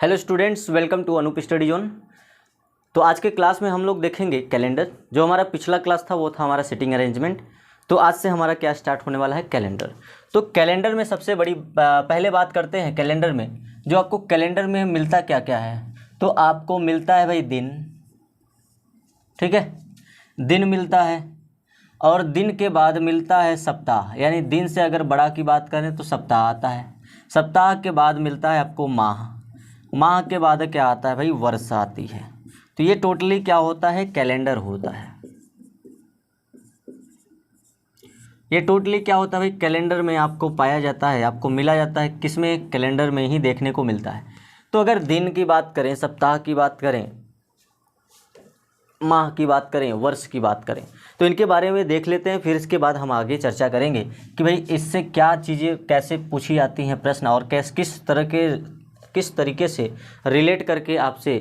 Hello students, welcome to Anoop study zone. तो आज के क्लास में हम लोग देखेंगे कैलेंडर। जो हमारा पिछला क्लास था वो था हमारा सिटिंग अरेंजमेंट। तो आज से हमारा क्या स्टार्ट होने वाला है, कैलेंडर। तो कैलेंडर में सबसे बड़ी पहले बात करते हैं कैलेंडर में जो आपको कैलेंडर में मिलता क्या क्या है। तो आपको मिलता है भाई दिन, ठीक है, दिन मिलता है। और दिन के बाद मिलता है सप्ताह, यानी दिन से अगर बड़ा की बात करें तो सप्ताह आता है। सप्ताह के बाद मिलता है आपको माह, माह के बाद क्या आता है भाई, वर्ष आती है। तो ये टोटली क्या होता है, कैलेंडर होता है। ये टोटली क्या होता है भाई, कैलेंडर में आपको पाया जाता है, आपको मिला जाता है। किसमें, कैलेंडर में ही देखने को मिलता है। तो अगर दिन की बात करें, सप्ताह की बात करें, माह की बात करें, वर्ष की बात करें, तो इनके बारे में देख लेते हैं। फिर इसके बाद हम आगे चर्चा करेंगे कि भाई इससे क्या चीज़ें कैसे पूछी जाती हैं प्रश्न, और किस तरीके से रिलेट करके आपसे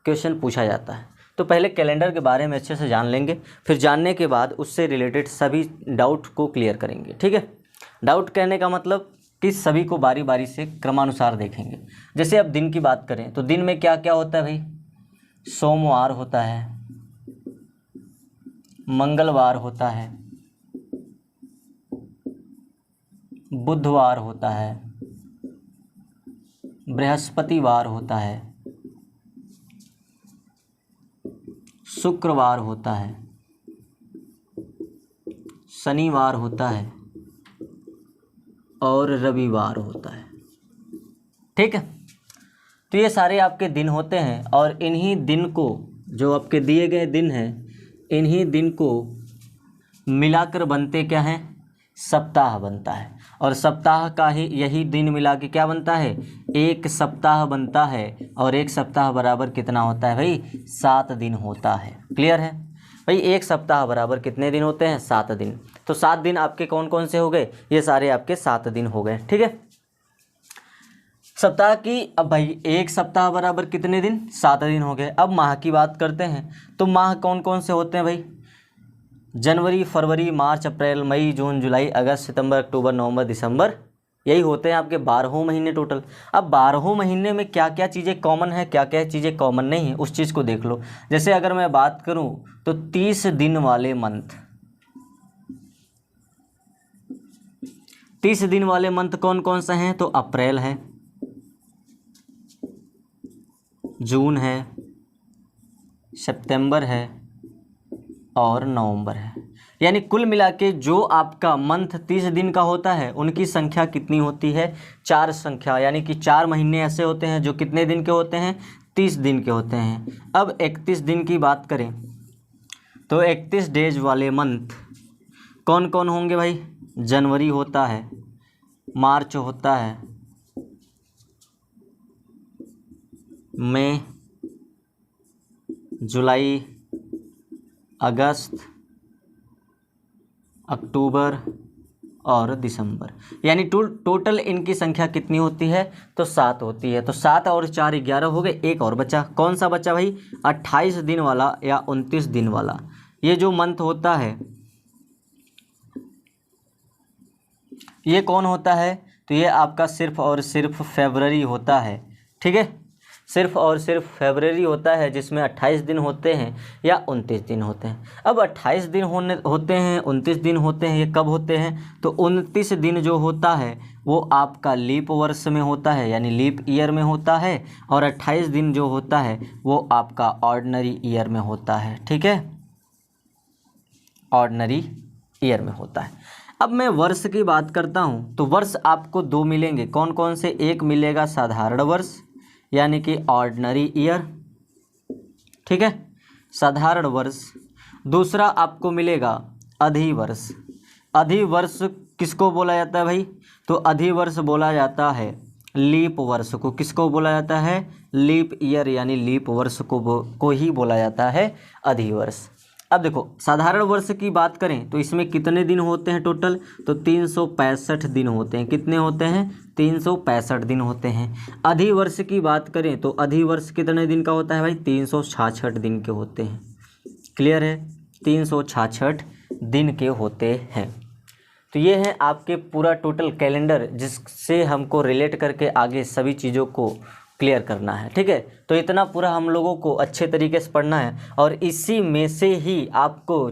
क्वेश्चन पूछा जाता है। तो पहले कैलेंडर के बारे में अच्छे से जान लेंगे, फिर जानने के बाद उससे रिलेटेड सभी डाउट को क्लियर करेंगे, ठीक है। डाउट कहने का मतलब कि सभी को बारी बारी से क्रमानुसार देखेंगे। जैसे अब दिन की बात करें तो दिन में क्या क्या होता है भाई, सोमवार होता है, मंगलवार होता है, बुधवार होता है, बृहस्पतिवार होता है, शुक्रवार होता है, शनिवार होता है और रविवार होता है, ठीक है। तो ये सारे आपके दिन होते हैं और इन्हीं दिन को, जो आपके दिए गए दिन हैं, इन्हीं दिन को मिलाकर बनते क्या हैं, सप्ताह बनता है। और सप्ताह का ही यही दिन मिला के क्या बनता है, एक सप्ताह बनता है। और एक सप्ताह बराबर कितना होता है भाई, 7 दिन होता है। क्लियर है भाई, एक सप्ताह बराबर कितने दिन होते हैं, 7 दिन। तो 7 दिन आपके कौन कौन से हो गए, ये सारे आपके 7 दिन हो गए, ठीक है। सप्ताह की, अब भाई एक सप्ताह बराबर कितने दिन, 7 दिन हो गए। अब माह की बात करते हैं तो माह कौन कौन से होते हैं भाई, जनवरी, फरवरी, मार्च, अप्रैल, मई, जून, जुलाई, अगस्त, सितंबर, अक्टूबर, नवंबर, दिसंबर, यही होते हैं आपके 12 महीने टोटल। अब 12 महीने में क्या क्या चीज़ें कॉमन है, क्या क्या चीज़ें कॉमन नहीं है, उस चीज़ को देख लो। जैसे अगर मैं बात करूं तो 30 दिन वाले मंथ, 30 दिन वाले मंथ कौन कौन से हैं, तो अप्रैल है, जून है, सितंबर है और नवंबर है। यानी कुल मिला के जो आपका मंथ 30 दिन का होता है उनकी संख्या कितनी होती है, 4 संख्या। यानी कि 4 महीने ऐसे होते हैं जो कितने दिन के होते हैं, 30 दिन के होते हैं। अब 31 दिन की बात करें तो 31 डेज वाले मंथ कौन कौन होंगे भाई, जनवरी होता है, मार्च होता है, मई, जुलाई, अगस्त, अक्टूबर और दिसंबर। यानी टोटल इनकी संख्या कितनी होती है, तो 7 होती है। तो 7 और 4 11 हो गए। एक और बचा, कौन सा बचा भाई, 28 दिन वाला या 29 दिन वाला। ये जो मंथ होता है ये कौन होता है, तो ये आपका सिर्फ और सिर्फ फरवरी होता है, ठीक है। सिर्फ और सिर्फ फरवरी होता है जिसमें 28 दिन होते हैं या 29 दिन होते हैं। अब 28 दिन होते हैं, 29 दिन होते हैं, ये कब होते हैं, तो 29 दिन जो होता है वो आपका लीप वर्ष में होता है, यानी लीप ईयर में होता है। और 28 दिन जो होता है वो आपका ऑर्डिनरी ईयर में होता है, ठीक है, ऑर्डिनरी ईयर में होता है। अब मैं वर्ष की बात करता हूँ तो वर्ष आपको 2 मिलेंगे। कौन कौन से, एक मिलेगा साधारण वर्ष यानी कि ऑर्डिनरी ईयर, ठीक है, साधारण वर्ष। दूसरा आपको मिलेगा अधिवर्ष। अधिवर्ष किसको बोला जाता है भाई, तो अधिवर्ष बोला जाता है लीप वर्ष को। किसको बोला जाता है, लीप ईयर यानी लीप वर्ष को ही बोला जाता है अधिवर्ष। अब देखो साधारण वर्ष की बात करें तो इसमें कितने दिन होते हैं टोटल, तो 365 दिन होते हैं। कितने होते हैं, 365 दिन होते हैं। अधिवर्ष की बात करें तो अधिवर्ष कितने दिन का होता है भाई, 366 दिन के होते हैं। क्लियर है, 366 दिन के होते हैं। तो ये है आपके पूरा टोटल कैलेंडर, जिससे हमको रिलेट करके आगे सभी चीज़ों को क्लियर करना है। ठीक है, तो इतना पूरा हम लोगों को अच्छे तरीके से पढ़ना है और इसी में से ही आपको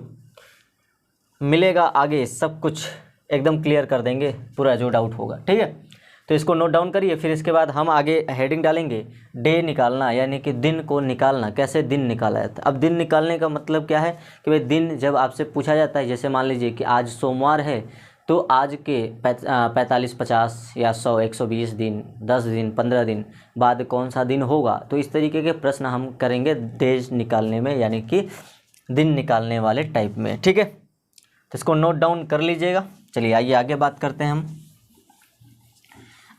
मिलेगा आगे सब कुछ, एकदम क्लियर कर देंगे पूरा जो डाउट होगा। ठीक है, तो इसको नोट डाउन करिए। फिर इसके बाद हम आगे हेडिंग डालेंगे डे निकालना, यानी कि दिन को निकालना, कैसे दिन निकाला जाता है। अब दिन निकालने का मतलब क्या है कि भाई दिन जब आपसे पूछा जाता है, जैसे मान लीजिए कि आज सोमवार है, तो आज के 45-50 या 100-120 दिन, 10 दिन, 15 दिन बाद कौन सा दिन होगा, तो इस तरीके के प्रश्न हम करेंगे डेज निकालने में, यानी कि दिन निकालने वाले टाइप में। ठीक है, तो इसको नोट डाउन कर लीजिएगा। चलिए आइए आगे बात करते हैं हम।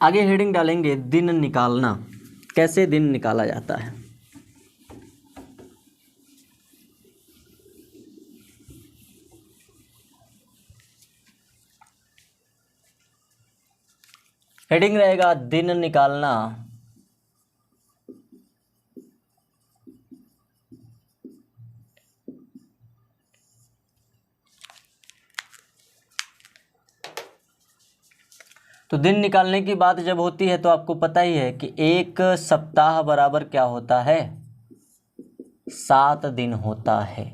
आगे हेडिंग डालेंगे दिन निकालना, कैसे दिन निकाला जाता है। हेडिंग रहेगा दिन निकालना। तो दिन निकालने की बात जब होती है तो आपको पता ही है कि एक सप्ताह बराबर क्या होता है, 7 दिन होता है।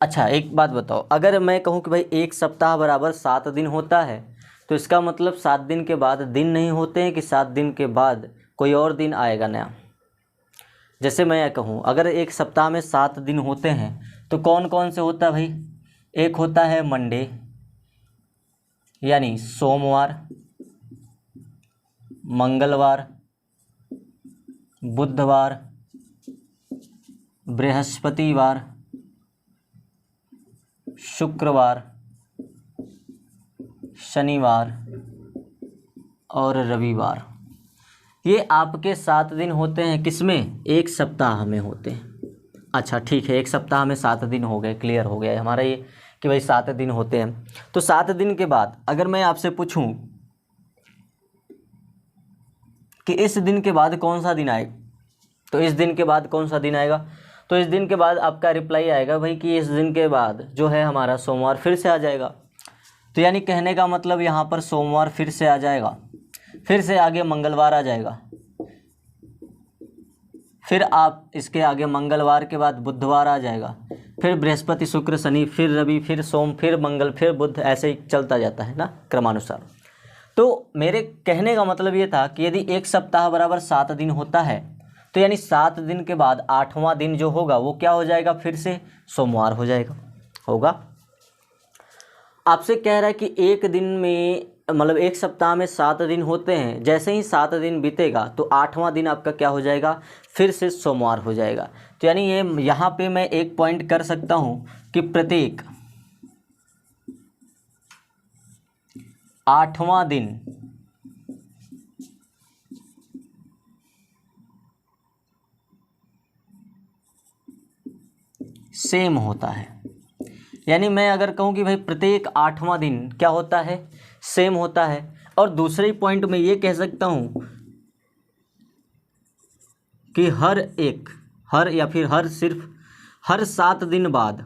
अच्छा एक बात बताओ, अगर मैं कहूँ कि भाई एक सप्ताह बराबर 7 दिन होता है, तो इसका मतलब 7 दिन के बाद दिन नहीं होते हैं कि 7 दिन के बाद कोई और दिन आएगा नया। जैसे मैं कहूँ अगर एक सप्ताह में 7 दिन होते हैं तो कौन कौन से होता है भाई, एक होता है मंडे यानी सोमवार, मंगलवार, बुधवार, बृहस्पतिवार, शुक्रवार, शनिवार और रविवार। ये आपके 7 दिन होते हैं, किसमें, एक सप्ताह में होते हैं। अच्छा ठीक है, एक सप्ताह में 7 दिन हो गए, क्लियर हो गया हमारा ये कि भाई 7 दिन होते हैं। तो 7 दिन के बाद अगर मैं आपसे पूछूं कि इस दिन के बाद कौन सा दिन आएगा, तो इस दिन के बाद कौन सा दिन आएगा, तो इस दिन के बाद आपका रिप्लाई आएगा भाई कि इस दिन के बाद जो है हमारा सोमवार फिर से आ जाएगा। तो यानी कहने का मतलब यहाँ पर सोमवार फिर से आ जाएगा, फिर से आगे मंगलवार आ जाएगा, फिर आप इसके आगे मंगलवार के बाद बुधवार आ जाएगा, फिर बृहस्पति, शुक्र, शनि, फिर रवि, फिर सोम, फिर मंगल, फिर बुध, ऐसे ही चलता जाता है ना क्रमानुसार। तो मेरे कहने का मतलब ये था कि यदि एक सप्ताह बराबर 7 दिन होता है तो यानी 7 दिन के बाद 8वां दिन जो होगा वो क्या हो जाएगा, फिर से सोमवार हो जाएगा, होगा। आपसे कह रहा है कि एक दिन में मतलब एक सप्ताह में 7 दिन होते हैं, जैसे ही 7 दिन बीतेगा तो 8वां दिन आपका क्या हो जाएगा, फिर से सोमवार हो जाएगा। तो यानी ये यहाँ पे मैं एक पॉइंट कर सकता हूँ कि प्रत्येक 8वां दिन सेम होता है। यानी मैं अगर कहूँ कि भाई प्रत्येक 8वां दिन क्या होता है, सेम होता है। और दूसरे पॉइंट में ये कह सकता हूँ कि हर 7 दिन बाद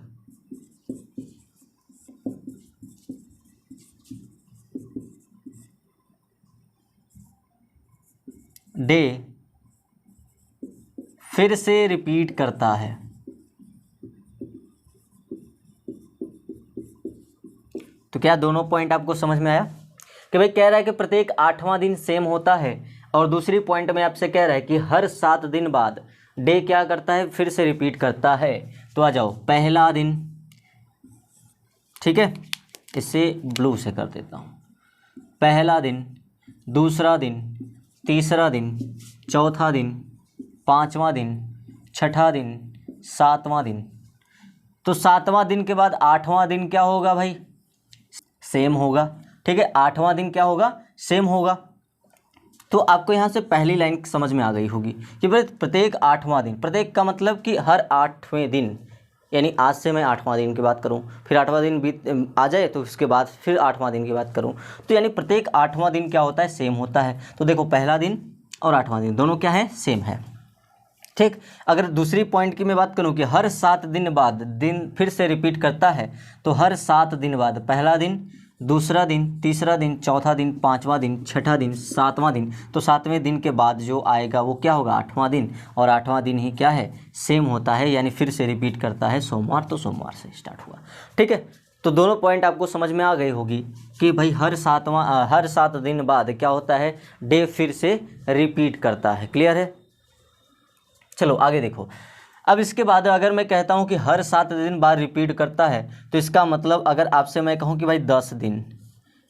डे फिर से रिपीट करता है। तो क्या दोनों पॉइंट आपको समझ में आया कि भाई कह रहा है कि प्रत्येक 8वां दिन सेम होता है, और दूसरी पॉइंट में आपसे कह रहा है कि हर 7 दिन बाद डे क्या करता है, फिर से रिपीट करता है। तो आ जाओ, पहला दिन, ठीक है, इसे ब्लू से कर देता हूँ, पहला दिन, दूसरा दिन, तीसरा दिन, चौथा दिन, 5वां दिन, छठा दिन, 7वां दिन। तो 7वां दिन के बाद 8वां दिन क्या होगा भाई, सेम होगा। ठीक है, 8वां दिन क्या होगा, सेम होगा। तो आपको यहाँ से पहली लाइन समझ में आ गई होगी कि भाई प्रत्येक 8वां दिन, प्रत्येक का मतलब कि हर 8वें दिन, यानी आज से मैं 8वां दिन की बात करूँ, फिर 8वां दिन बीत आ जाए तो उसके बाद फिर 8वां दिन की बात करूँ, तो यानी प्रत्येक 8वां दिन क्या होता है, सेम होता है। तो देखो पहला दिन और 8वां दिन दोनों क्या है, सेम है। ठीक, अगर दूसरी पॉइंट की मैं बात करूं कि हर 7 दिन बाद दिन फिर से रिपीट करता है, तो हर 7 दिन बाद पहला दिन, दूसरा दिन, तीसरा दिन, चौथा दिन, पाँचवा दिन, छठा दिन, सातवां दिन। तो सातवें दिन के बाद जो आएगा वो क्या होगा, आठवां दिन। और आठवां दिन ही क्या है, सेम होता है, यानी फिर से रिपीट करता है सोमवार, तो सोमवार से स्टार्ट हुआ। ठीक है, तो दोनों पॉइंट आपको समझ में आ गई होगी कि भाई हर 7 दिन बाद क्या होता है, डे फिर से रिपीट करता है। क्लियर है। चलो आगे देखो। अब इसके बाद अगर मैं कहता हूं कि हर 7 दिन बाद रिपीट करता है, तो इसका मतलब अगर आपसे मैं कहूं कि भाई 10 दिन,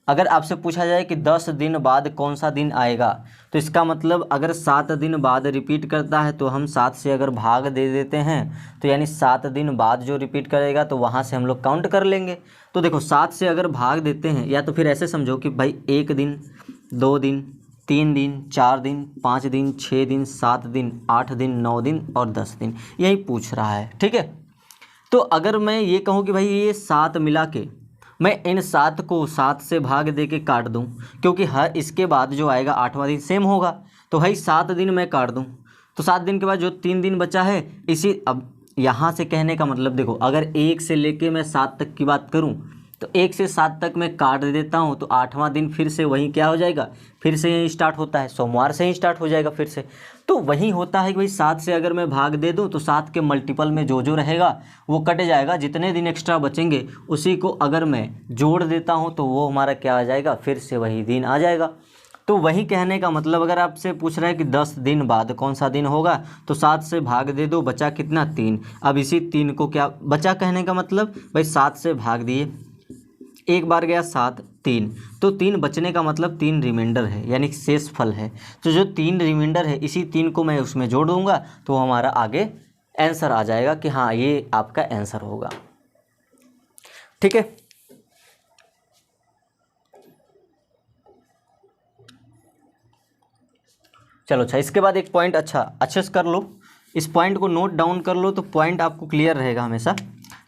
अगर आपसे पूछा जाए कि 10 दिन बाद कौन सा दिन आएगा, तो इसका मतलब अगर 7 दिन बाद रिपीट करता है तो हम 7 से अगर भाग दे देते हैं, तो यानी 7 दिन बाद जो रिपीट करेगा तो वहाँ से हम लोग काउंट कर लेंगे। तो देखो 7 से अगर भाग देते हैं, या तो फिर ऐसे समझो कि भाई 1 दिन, 2 दिन, 3 दिन, 4 दिन, 5 दिन, 6 दिन, 7 दिन, 8 दिन, 9 दिन और 10 दिन, यही पूछ रहा है। ठीक है, तो अगर मैं ये कहूँ कि भाई ये 7 मिला के मैं इन 7 को 7 से भाग दे के काट दूँ, क्योंकि हर इसके बाद जो आएगा आठवां दिन सेम होगा, तो भाई 7 दिन मैं काट दूँ, तो 7 दिन के बाद जो 3 दिन बचा है इसी, अब यहाँ से कहने का मतलब देखो, अगर 1 से लेके मैं 7 तक की बात करूँ, तो 1 से 7 तक मैं काट देता हूँ, तो आठवां दिन फिर से वही क्या हो जाएगा, फिर से यही स्टार्ट होता है, सोमवार से ही स्टार्ट हो जाएगा फिर से। तो वही होता है कि भाई 7 से अगर मैं भाग दे दूँ, तो 7 के मल्टीपल में जो जो रहेगा वो कट जाएगा, जितने दिन एक्स्ट्रा बचेंगे उसी को अगर मैं जोड़ देता हूँ तो वो हमारा क्या आ जाएगा, फिर से वही दिन आ जाएगा। तो वही कहने का मतलब, अगर आपसे पूछ रहा है कि 10 दिन बाद कौन सा दिन होगा, तो 7 से भाग दे दो, बचा कितना, 3। अब इसी 3 को क्या बचा, कहने का मतलब भाई 7 से भाग दिए, एक बार गया 7, 3, तो 3 बचने का मतलब 3 रिमाइंडर है, यानी शेष फल है। तो जो 3 रिमाइंडर है, इसी 3 को मैं उसमें जोड़ दूंगा, तो हमारा आगे आंसर आ जाएगा कि हाँ ये आपका आंसर होगा। ठीक है, चलो अच्छा, इसके बाद एक पॉइंट अच्छे से कर लो, इस पॉइंट को नोट डाउन कर लो, तो पॉइंट आपको क्लियर रहेगा हमेशा।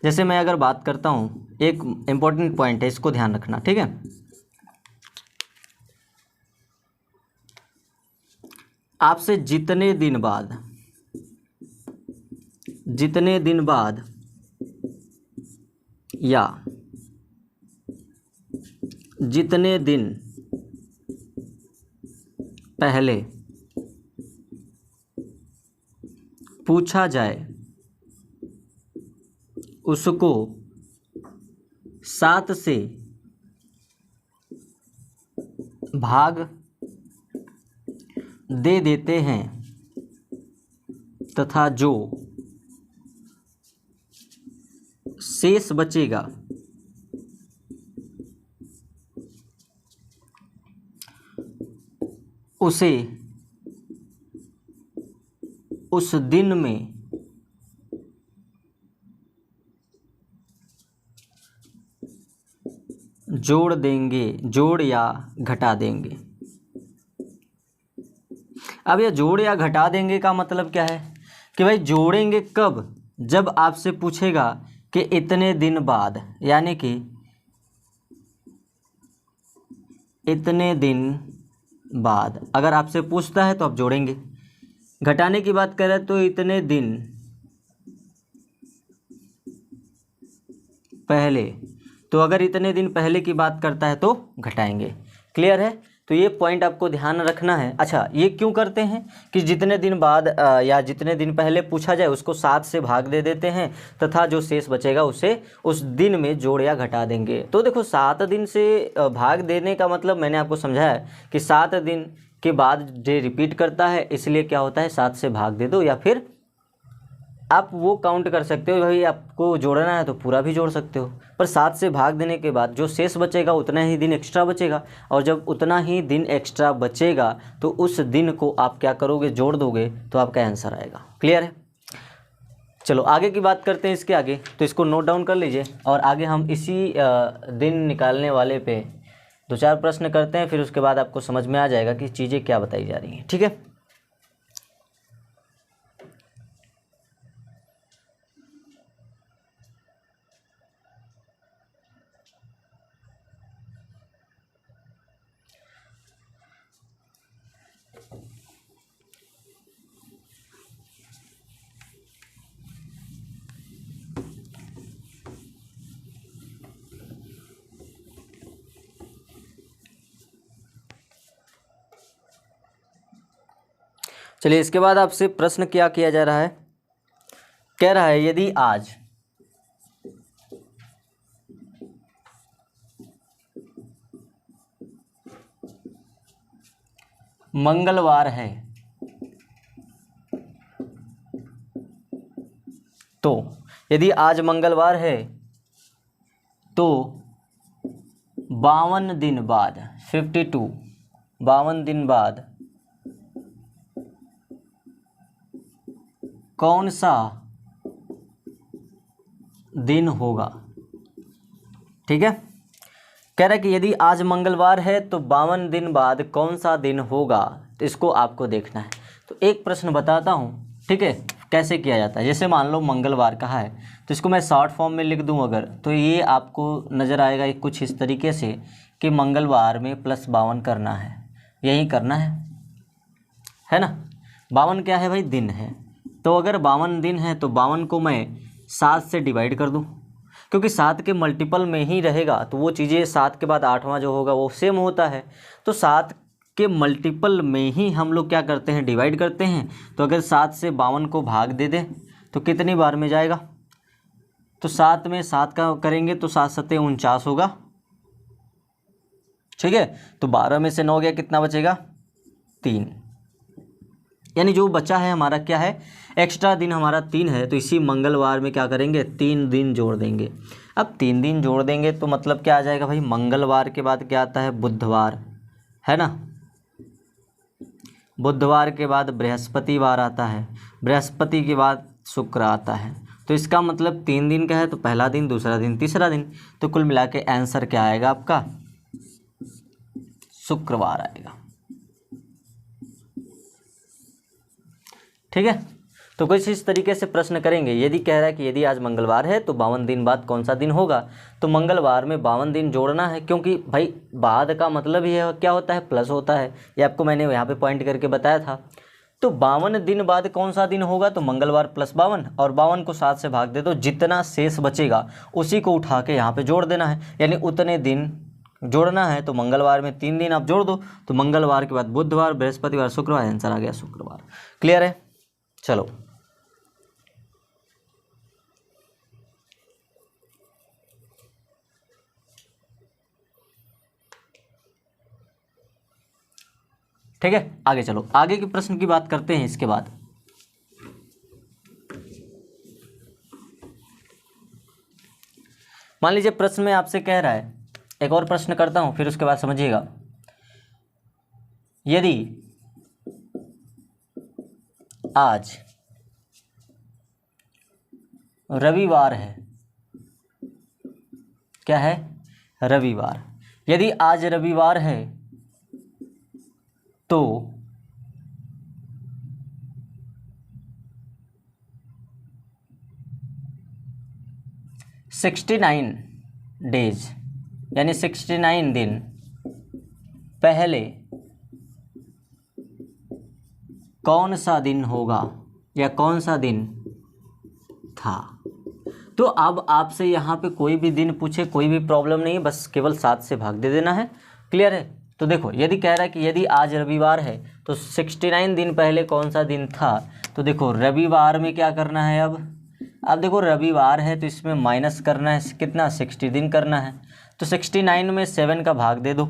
जैसे मैं अगर बात करता हूँ, एक इम्पॉर्टेंट पॉइंट है, इसको ध्यान रखना। ठीक है, आपसे जितने दिन बाद या जितने दिन पहले पूछा जाए उसको 7 से भाग दे देते हैं, तथा जो शेष बचेगा उसे उस दिन में जोड़ देंगे, जोड़ या घटा देंगे। अब ये जोड़ या घटा देंगे का मतलब क्या है कि भाई जोड़ेंगे कब, जब आपसे पूछेगा कि इतने दिन बाद, यानी कि इतने दिन बाद अगर आपसे पूछता है तो आप जोड़ेंगे। घटाने की बात करें तो इतने दिन पहले, तो अगर इतने दिन पहले की बात करता है तो घटाएंगे। क्लियर है, तो ये पॉइंट आपको ध्यान रखना है। अच्छा, ये क्यों करते हैं कि जितने दिन बाद या जितने दिन पहले पूछा जाए उसको 7 से भाग दे देते हैं, तथा जो शेष बचेगा उसे उस दिन में जोड़ या घटा देंगे। तो देखो 7 दिन से भाग देने का मतलब मैंने आपको समझाया कि 7 दिन के बाद डे रिपीट करता है, इसलिए क्या होता है 7 से भाग दे दो, या फिर आप वो काउंट कर सकते हो, भाई आपको जोड़ना है तो पूरा भी जोड़ सकते हो, पर 7 से भाग देने के बाद जो शेष बचेगा उतना ही दिन एक्स्ट्रा बचेगा, और जब उतना ही दिन एक्स्ट्रा बचेगा तो उस दिन को आप क्या करोगे, जोड़ दोगे, तो आपका आंसर आएगा। क्लियर है, चलो आगे की बात करते हैं। इसके आगे तो इसको नोट डाउन कर लीजिए, और आगे हम इसी दिन निकालने वाले पे 2-4 प्रश्न करते हैं, फिर उसके बाद आपको समझ में आ जाएगा कि चीज़ें क्या बताई जा रही हैं। ठीक है, चलिए इसके बाद आपसे प्रश्न क्या किया जा रहा है, कह रहा है यदि आज मंगलवार है तो यदि आज मंगलवार है तो 52 दिन बाद 52 दिन बाद कौन सा दिन होगा। ठीक है, कह रहा है कि यदि आज मंगलवार है तो 52 दिन बाद कौन सा दिन होगा, तो इसको आपको देखना है। तो एक प्रश्न बताता हूँ, ठीक है, कैसे किया जाता है। जैसे मान लो मंगलवार कहा है तो इसको मैं शॉर्ट फॉर्म में लिख दूँ अगर, तो ये आपको नज़र आएगा कुछ इस तरीके से कि मंगलवार में +52 करना है, यही करना है ना। 52 क्या है भाई, दिन है। तो अगर 52 दिन है तो 52 को मैं 7 से डिवाइड कर दूं, क्योंकि 7 के मल्टीपल में ही रहेगा तो वो चीज़ें 7 के बाद 8वां जो होगा वो सेम होता है। तो 7 के मल्टीपल में ही हम लोग क्या करते हैं, डिवाइड करते हैं। तो अगर 7 से 52 को भाग दे दें तो कितनी बार में जाएगा, तो 7 में 7 का करेंगे तो 7 7 49 होगा। ठीक है, तो 12 में से 9 गया, कितना बचेगा, 3। यानी जो बचा है हमारा क्या है, एक्स्ट्रा दिन हमारा 3 है। तो इसी मंगलवार में क्या करेंगे, 3 दिन जोड़ देंगे। अब 3 दिन जोड़ देंगे तो मतलब क्या आ जाएगा भाई, मंगलवार के बाद क्या आता है, बुधवार, है ना। बुधवार के बाद बृहस्पतिवार आता है, बृहस्पति के बाद शुक्र आता है। तो इसका मतलब 3 दिन का है, तो पहला दिन, दूसरा दिन, तीसरा दिन। तो कुल मिला के आंसर क्या आएगा आपका, शुक्रवार आएगा। ठीक है, तो कुछ इस तरीके से प्रश्न करेंगे। यदि कह रहा है कि यदि आज मंगलवार है तो 52 दिन बाद कौन सा दिन होगा, तो मंगलवार में 52 दिन जोड़ना है, क्योंकि भाई बाद का मतलब ये क्या होता है, प्लस होता है। ये आपको मैंने यहाँ पे पॉइंट करके बताया था। तो 52 दिन बाद कौन सा दिन होगा, तो मंगलवार +52, और 52 को 7 से भाग दे दो, जितना शेष बचेगा उसी को उठा के यहाँ पर जोड़ देना है, यानी उतने दिन जोड़ना है। तो मंगलवार में 3 दिन आप जोड़ दो, तो मंगलवार के बाद बुधवार, बृहस्पतिवार, शुक्रवार, आंसर आ गया शुक्रवार। क्लियर है, चलो ठीक है, आगे चलो, आगे के प्रश्न की बात करते हैं। इसके बाद मान लीजिए प्रश्न में आपसे कह रहा है, एक और प्रश्न करता हूं फिर उसके बाद समझिएगा। यदि आज रविवार है, क्या है, रविवार, यदि आज रविवार है तो 69 डेज यानी 69 दिन पहले कौन सा दिन होगा या कौन सा दिन था। तो अब आपसे यहाँ पे कोई भी दिन पूछे कोई भी प्रॉब्लम नहीं है, बस केवल 7 से भाग दे देना है। क्लियर है, तो देखो यदि कह रहा है कि यदि आज रविवार है तो 69 दिन पहले कौन सा दिन था। तो देखो रविवार में क्या करना है, अब देखो रविवार है तो इसमें माइनस करना है, कितना, 60 दिन करना है। तो 69 में 7 का भाग दे दो।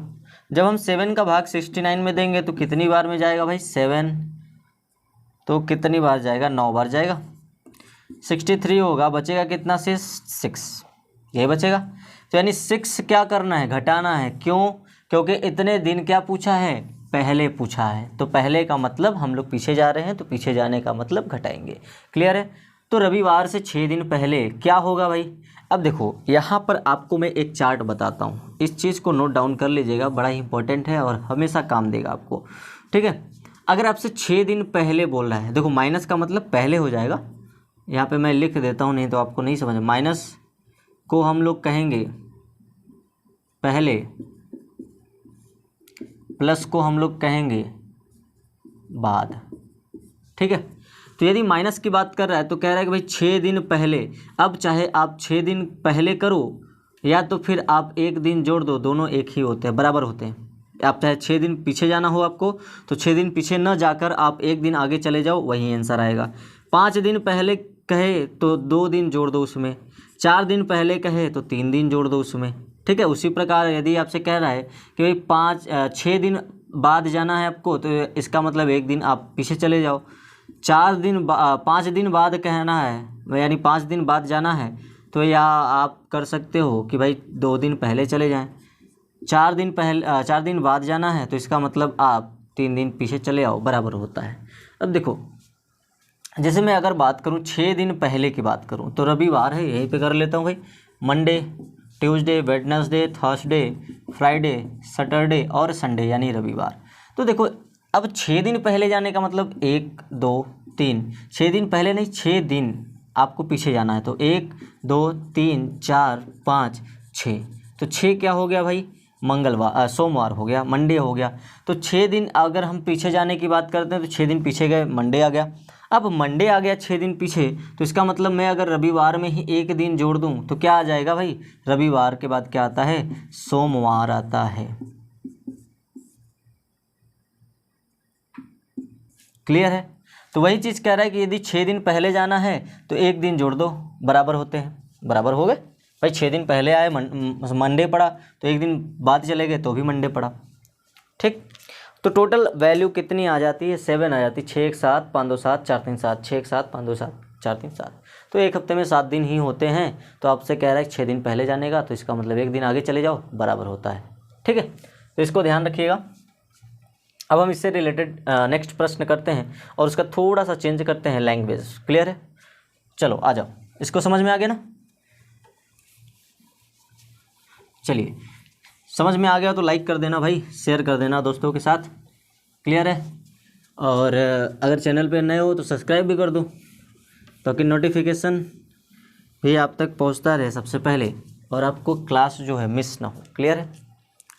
जब हम 7 का भाग 69 में देंगे तो कितनी बार में जाएगा भाई, 7, तो कितनी बार जाएगा, 9 बार जाएगा। 63 होगा, बचेगा कितना से 6, यही बचेगा। तो यानी 6 क्या करना है, घटाना है। क्यों, क्योंकि इतने दिन क्या पूछा है, पहले पूछा है। तो पहले का मतलब हम लोग पीछे जा रहे हैं, तो पीछे जाने का मतलब घटाएंगे। क्लियर है, तो रविवार से 6 दिन पहले क्या होगा भाई। अब देखो यहाँ पर आपको मैं एक चार्ट बताता हूँ, इस चीज़ को नोट डाउन कर लीजिएगा, बड़ा ही इंपॉर्टेंट है और हमेशा काम देगा आपको। ठीक है, अगर आपसे 6 दिन पहले बोल रहा है, देखो माइनस का मतलब पहले हो जाएगा, यहाँ पे मैं लिख देता हूँ नहीं तो आपको नहीं समझ। माइनस को हम लोग कहेंगे पहले, प्लस को हम लोग कहेंगे बाद। ठीक है, तो यदि माइनस की बात कर रहा है तो कह रहा है कि भाई 6 दिन पहले। अब चाहे आप 6 दिन पहले करो या तो फिर आप 1 दिन जोड़ दो, दोनों एक ही होते हैं, बराबर होते हैं। आप चाहे 6 दिन पीछे जाना हो आपको तो 6 दिन पीछे न जाकर आप 1 दिन आगे चले जाओ, वही आंसर आएगा। 5 दिन पहले कहे तो 2 दिन जोड़ दो उसमें, 4 दिन पहले कहे तो 3 दिन जोड़ दो उसमें, ठीक है। उसी प्रकार यदि आपसे कह रहा है कि भाई 6 दिन बाद जाना है आपको तो इसका मतलब 1 दिन आप पीछे चले जाओ। 5 दिन बाद कहना है यानी 5 दिन बाद जाना है तो या आप कर सकते हो कि भाई 2 दिन पहले चले जाएं। 4 दिन बाद जाना है तो इसका मतलब आप 3 दिन पीछे चले आओ, बराबर होता है। अब देखो जैसे मैं अगर बात करूं 6 दिन पहले की बात करूं तो रविवार है, यहीं पे कर लेता हूं भाई। Monday, Tuesday, Wednesday, Thursday, Friday, Saturday और संडे यानी रविवार। तो देखो अब 6 दिन पहले जाने का मतलब 1 2 3, 6 दिन पहले नहीं 6 दिन आपको पीछे जाना है तो 1 2 3 4 5 6, तो 6 क्या हो गया भाई सोमवार हो गया, मंडे हो गया। तो 6 दिन अगर हम पीछे जाने की बात करते हैं तो 6 दिन पीछे गए, मंडे आ गया। अब मंडे आ गया 6 दिन पीछे तो इसका मतलब मैं अगर रविवार में ही 1 दिन जोड़ दूं तो क्या आ जाएगा भाई, रविवार के बाद क्या आता है, सोमवार आता है। क्लियर है। तो वही चीज़ कह रहा है कि यदि 6 दिन पहले जाना है तो 1 दिन जोड़ दो, बराबर होते हैं, बराबर हो गए भाई। 6 दिन पहले आए मंडे पड़ा तो 1 दिन बाद चले गए तो भी मंडे पड़ा, ठीक। तो टोटल वैल्यू कितनी आ जाती है, 7 आ जाती है। 6 1 7 5 2 7 4 3 7, 6 1 7 5 2 7 4 3 7। तो एक हफ्ते में 7 दिन ही होते हैं। तो आपसे कह रहा है 6 दिन पहले जाने का तो इसका मतलब 1 दिन आगे चले जाओ, बराबर होता है, ठीक है। तो इसको ध्यान रखिएगा। अब हम इससे रिलेटेड नेक्स्ट प्रश्न करते हैं और उसका थोड़ा सा चेंज करते हैं लैंग्वेज। क्लियर है, चलो आ जाओ, इसको समझ में आ गया ना। चलिए समझ में आ गया तो लाइक कर देना भाई, शेयर कर देना दोस्तों के साथ। क्लियर है। और अगर चैनल पे नए हो तो सब्सक्राइब भी कर दो ताकि नोटिफिकेशन भी आप तक पहुंचता रहे सबसे पहले और आपको क्लास जो है मिस ना हो। क्लियर है,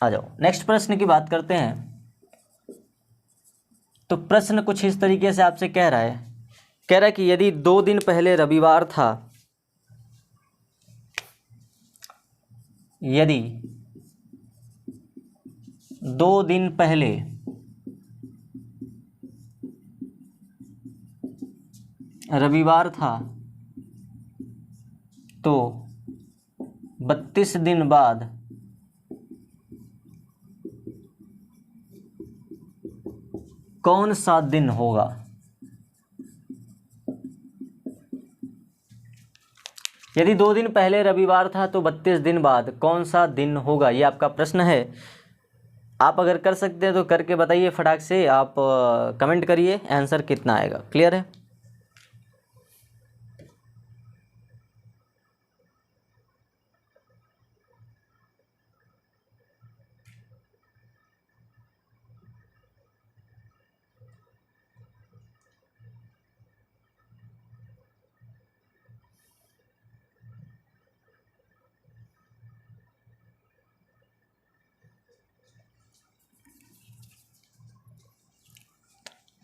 आ जाओ नेक्स्ट प्रश्न की बात करते हैं। तो प्रश्न कुछ इस तरीके से आपसे कह रहा है कि यदि 2 दिन पहले रविवार था, यदि 2 दिन पहले रविवार था तो 32 दिन बाद कौन सा दिन होगा। यदि 2 दिन पहले रविवार था तो 32 दिन बाद कौन सा दिन होगा, ये आपका प्रश्न है। आप अगर कर सकते हैं तो करके बताइए फटाक से, आप कमेंट करिए आंसर कितना आएगा। क्लियर है।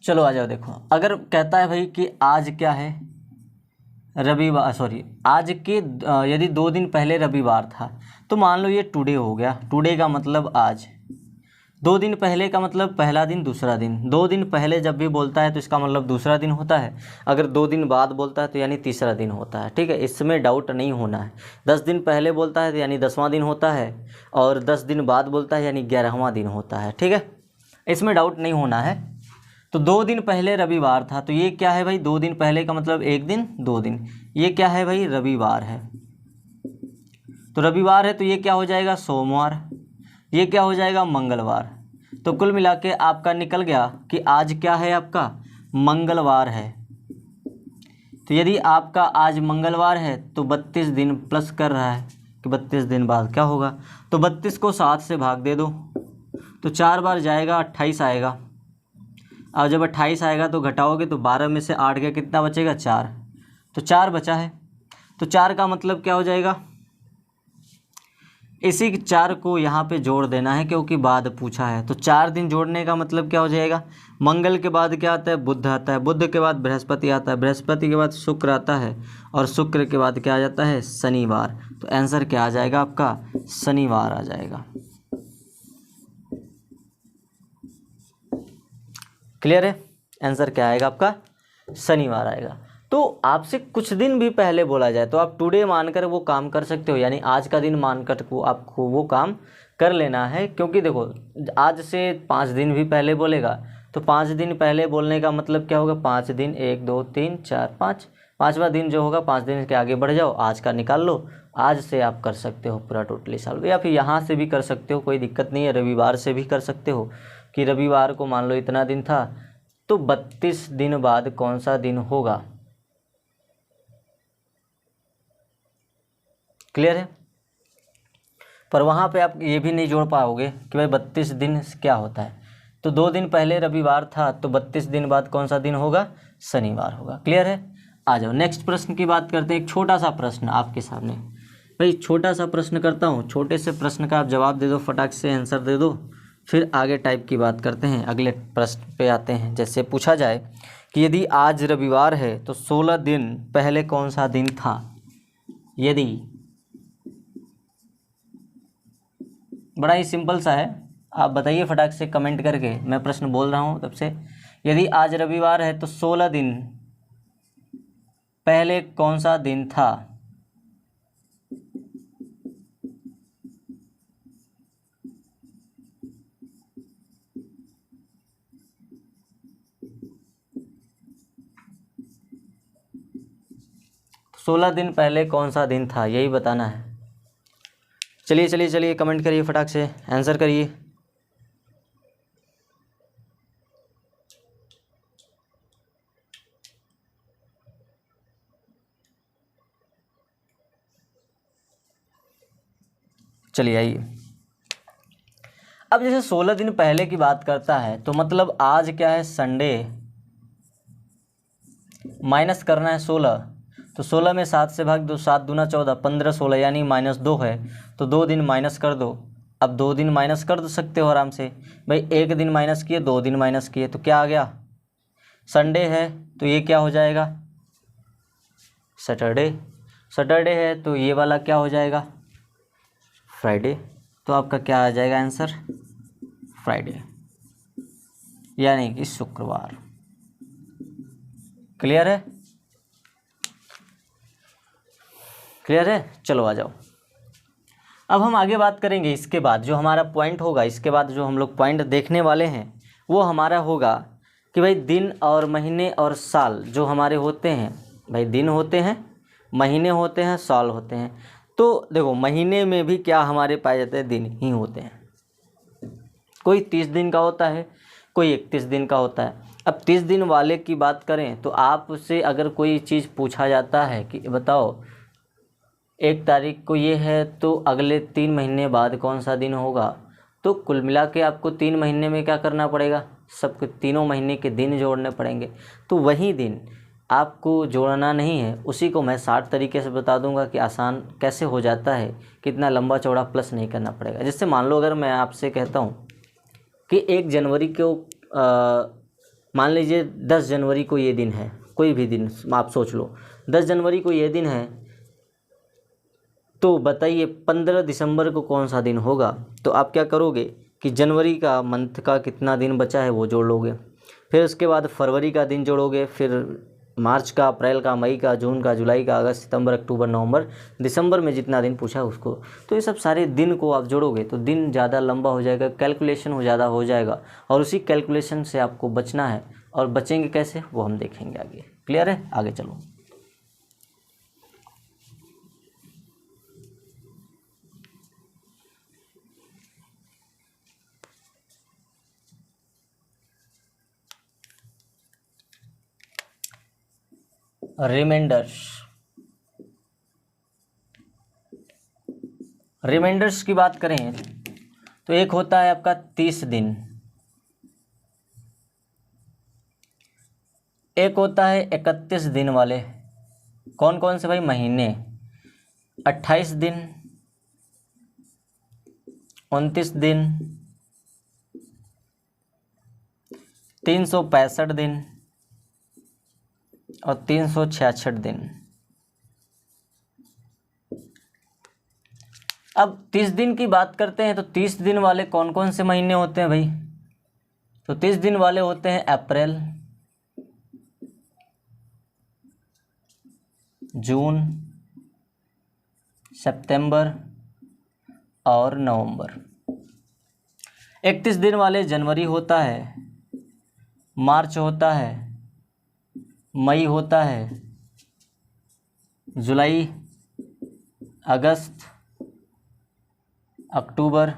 चलो आ जाओ, देखो अगर कहता है भाई कि आज क्या है, रविवार, सॉरी आज के यदि 2 दिन पहले रविवार था तो मान लो ये टुडे हो गया। टुडे का मतलब आज, 2 दिन पहले का मतलब पहला दिन दूसरा दिन। 2 दिन पहले जब भी बोलता है तो इसका मतलब दूसरा दिन होता है। अगर 2 दिन बाद बोलता है तो यानी तीसरा दिन होता है, ठीक है। इसमें डाउट नहीं होना है। 10 दिन पहले बोलता है तो यानी 10वां दिन होता है और 10 दिन बाद बोलता है यानी 11वां दिन होता है, ठीक है। इसमें डाउट नहीं होना है। तो 2 दिन पहले रविवार था तो ये क्या है भाई, 2 दिन पहले का मतलब 1 दिन 2 दिन, ये क्या है भाई, रविवार है। तो रविवार है तो ये क्या हो जाएगा, सोमवार। ये क्या हो जाएगा, मंगलवार। तो कुल मिला के आपका निकल गया कि आज क्या है, आपका मंगलवार है। तो यदि आपका आज मंगलवार है तो 32 दिन प्लस कर रहा है कि 32 दिन बाद क्या होगा। तो 32 को 7 से भाग दे दो तो 4 बार जाएगा, 28 आएगा। अब जब 28 आएगा तो घटाओगे तो 12 में से 8 गया, कितना बचेगा, 4। तो 4 बचा है। तो 4 का मतलब क्या हो जाएगा, इसी 4 को यहाँ पे जोड़ देना है क्योंकि बाद पूछा है। तो 4 दिन जोड़ने का मतलब क्या हो जाएगा, मंगल के बाद क्या आता है, बुध आता है। बुध के बाद बृहस्पति आता है। बृहस्पति के बाद शुक्र आता है और शुक्र के बाद क्या आ जाता है, शनिवार। तो आंसर क्या आ जाएगा आपका, शनिवार आ जाएगा। क्लियर है? आंसर क्या आएगा आपका? शनिवार आएगा। तो आपसे कुछ दिन भी पहले बोला जाए तो आप टुडे मानकर वो काम कर सकते हो, यानी आज का दिन मानकर को आपको वो काम कर लेना है। क्योंकि देखो आज से 5 दिन भी पहले बोलेगा तो 5 दिन पहले बोलने का मतलब क्या होगा? 5 दिन, 1 2 3 4 5, 5वां दिन जो होगा 5 दिन के आगे बढ़ जाओ, आज का निकाल लो। आज से आप कर सकते हो पूरा टोटली साल, या फिर यहाँ से भी कर सकते हो, कोई दिक्कत नहीं है। रविवार से भी कर सकते हो कि रविवार को मान लो इतना दिन था तो 32 दिन बाद कौन सा दिन होगा। क्लियर है? पर वहाँ पे आप ये भी नहीं जोड़ पाओगे कि भाई 32 दिन क्या होता है। तो 2 दिन पहले रविवार था तो 32 दिन बाद कौन सा दिन होगा? शनिवार होगा। क्लियर है? आ जाओ नेक्स्ट प्रश्न की बात करते हैं। एक छोटा सा प्रश्न आपके सामने, भाई छोटा सा प्रश्न करता हूँ, छोटे से प्रश्न का आप जवाब दे दो, फटाक से आंसर दे दो, फिर आगे टाइप की बात करते हैं। अगले प्रश्न पे आते हैं। जैसे पूछा जाए कि यदि आज रविवार है तो 16 दिन पहले कौन सा दिन था? यदि, बड़ा ही सिंपल सा है, आप बताइए फटाक से कमेंट करके, मैं प्रश्न बोल रहा हूँ तब से। यदि आज रविवार है तो 16 दिन पहले कौन सा दिन था? तो 16 दिन पहले कौन सा दिन था, यही बताना है। चलिए चलिए चलिए कमेंट करिए, फटाक से आंसर करिए। चलिए आइए। अब जैसे 16 दिन पहले की बात करता है तो मतलब आज क्या है? संडे। माइनस करना है 16, तो 16 में 7 से भाग दो, 7 दूना 14, 15 16 यानी -2 है, तो 2 दिन माइनस कर दो। अब 2 दिन माइनस कर सकते हो आराम से भाई। 1 दिन माइनस किए, 2 दिन माइनस किए, तो क्या आ गया? संडे है तो ये क्या हो जाएगा? सैटरडे। सैटरडे है तो ये वाला क्या हो जाएगा? फ्राइडे। तो आपका क्या आ जाएगा आंसर? फ्राइडे, यानी कि शुक्रवार। क्लियर है? क्लियर है? चलो आ जाओ। अब हम आगे बात करेंगे। इसके बाद जो हमारा पॉइंट होगा, इसके बाद जो हम लोग पॉइंट देखने वाले हैं वो हमारा होगा कि भाई दिन और महीने और साल जो हमारे होते हैं, भाई दिन होते हैं, महीने होते हैं, साल होते हैं। तो देखो महीने में भी क्या हमारे पाए जाते हैं? दिन ही होते हैं। कोई 30 दिन का होता है, कोई 31 दिन का होता है। अब 30 दिन वाले की बात करें तो आपसे अगर कोई चीज़ पूछा जाता है कि बताओ 1 तारीख को ये है तो अगले 3 महीने बाद कौन सा दिन होगा, तो कुल मिला के आपको 3 महीने में क्या करना पड़ेगा? सबके तीनों महीने के दिन जोड़ने पड़ेंगे। तो वही दिन आपको जोड़ना नहीं है, उसी को मैं 60 तरीके से बता दूंगा कि आसान कैसे हो जाता है, कितना लंबा चौड़ा प्लस नहीं करना पड़ेगा। जैसे मान लो अगर मैं आपसे कहता हूँ कि 1 जनवरी को मान लीजिए 10 जनवरी को ये दिन है, कोई भी दिन आप सोच लो, 10 जनवरी को ये दिन है, तो बताइए 15 दिसंबर को कौन सा दिन होगा? तो आप क्या करोगे कि जनवरी का मंथ का कितना दिन बचा है वो जोड़ लोगे, फिर उसके बाद फरवरी का दिन जोड़ोगे, फिर मार्च का, अप्रैल का, मई का, जून का, जुलाई का, अगस्त, सितंबर, अक्टूबर, नवंबर, दिसंबर में जितना दिन पूछा उसको। तो ये सब सारे दिन को आप जोड़ोगे तो दिन ज़्यादा लंबा हो जाएगा, कैलकुलेशन ज़्यादा हो जाएगा, और उसी कैलकुलेशन से आपको बचना है। और बचेंगे कैसे वो हम देखेंगे आगे। क्लियर है? आगे चलो। रिमाइंडर्स, रिमाइंडर्स की बात करें तो एक होता है आपका 30 दिन, एक होता है 31 दिन वाले। कौन कौन से भाई? महीने 28 दिन, 29 दिन, 365 दिन और 366 दिन। अब 30 दिन की बात करते हैं तो 30 दिन वाले कौन कौन से महीने होते हैं भाई? तो 30 दिन वाले होते हैं अप्रैल, जून, सितंबर और नवंबर। 31 दिन वाले जनवरी होता है, मार्च होता है, मई होता है, जुलाई, अगस्त, अक्टूबर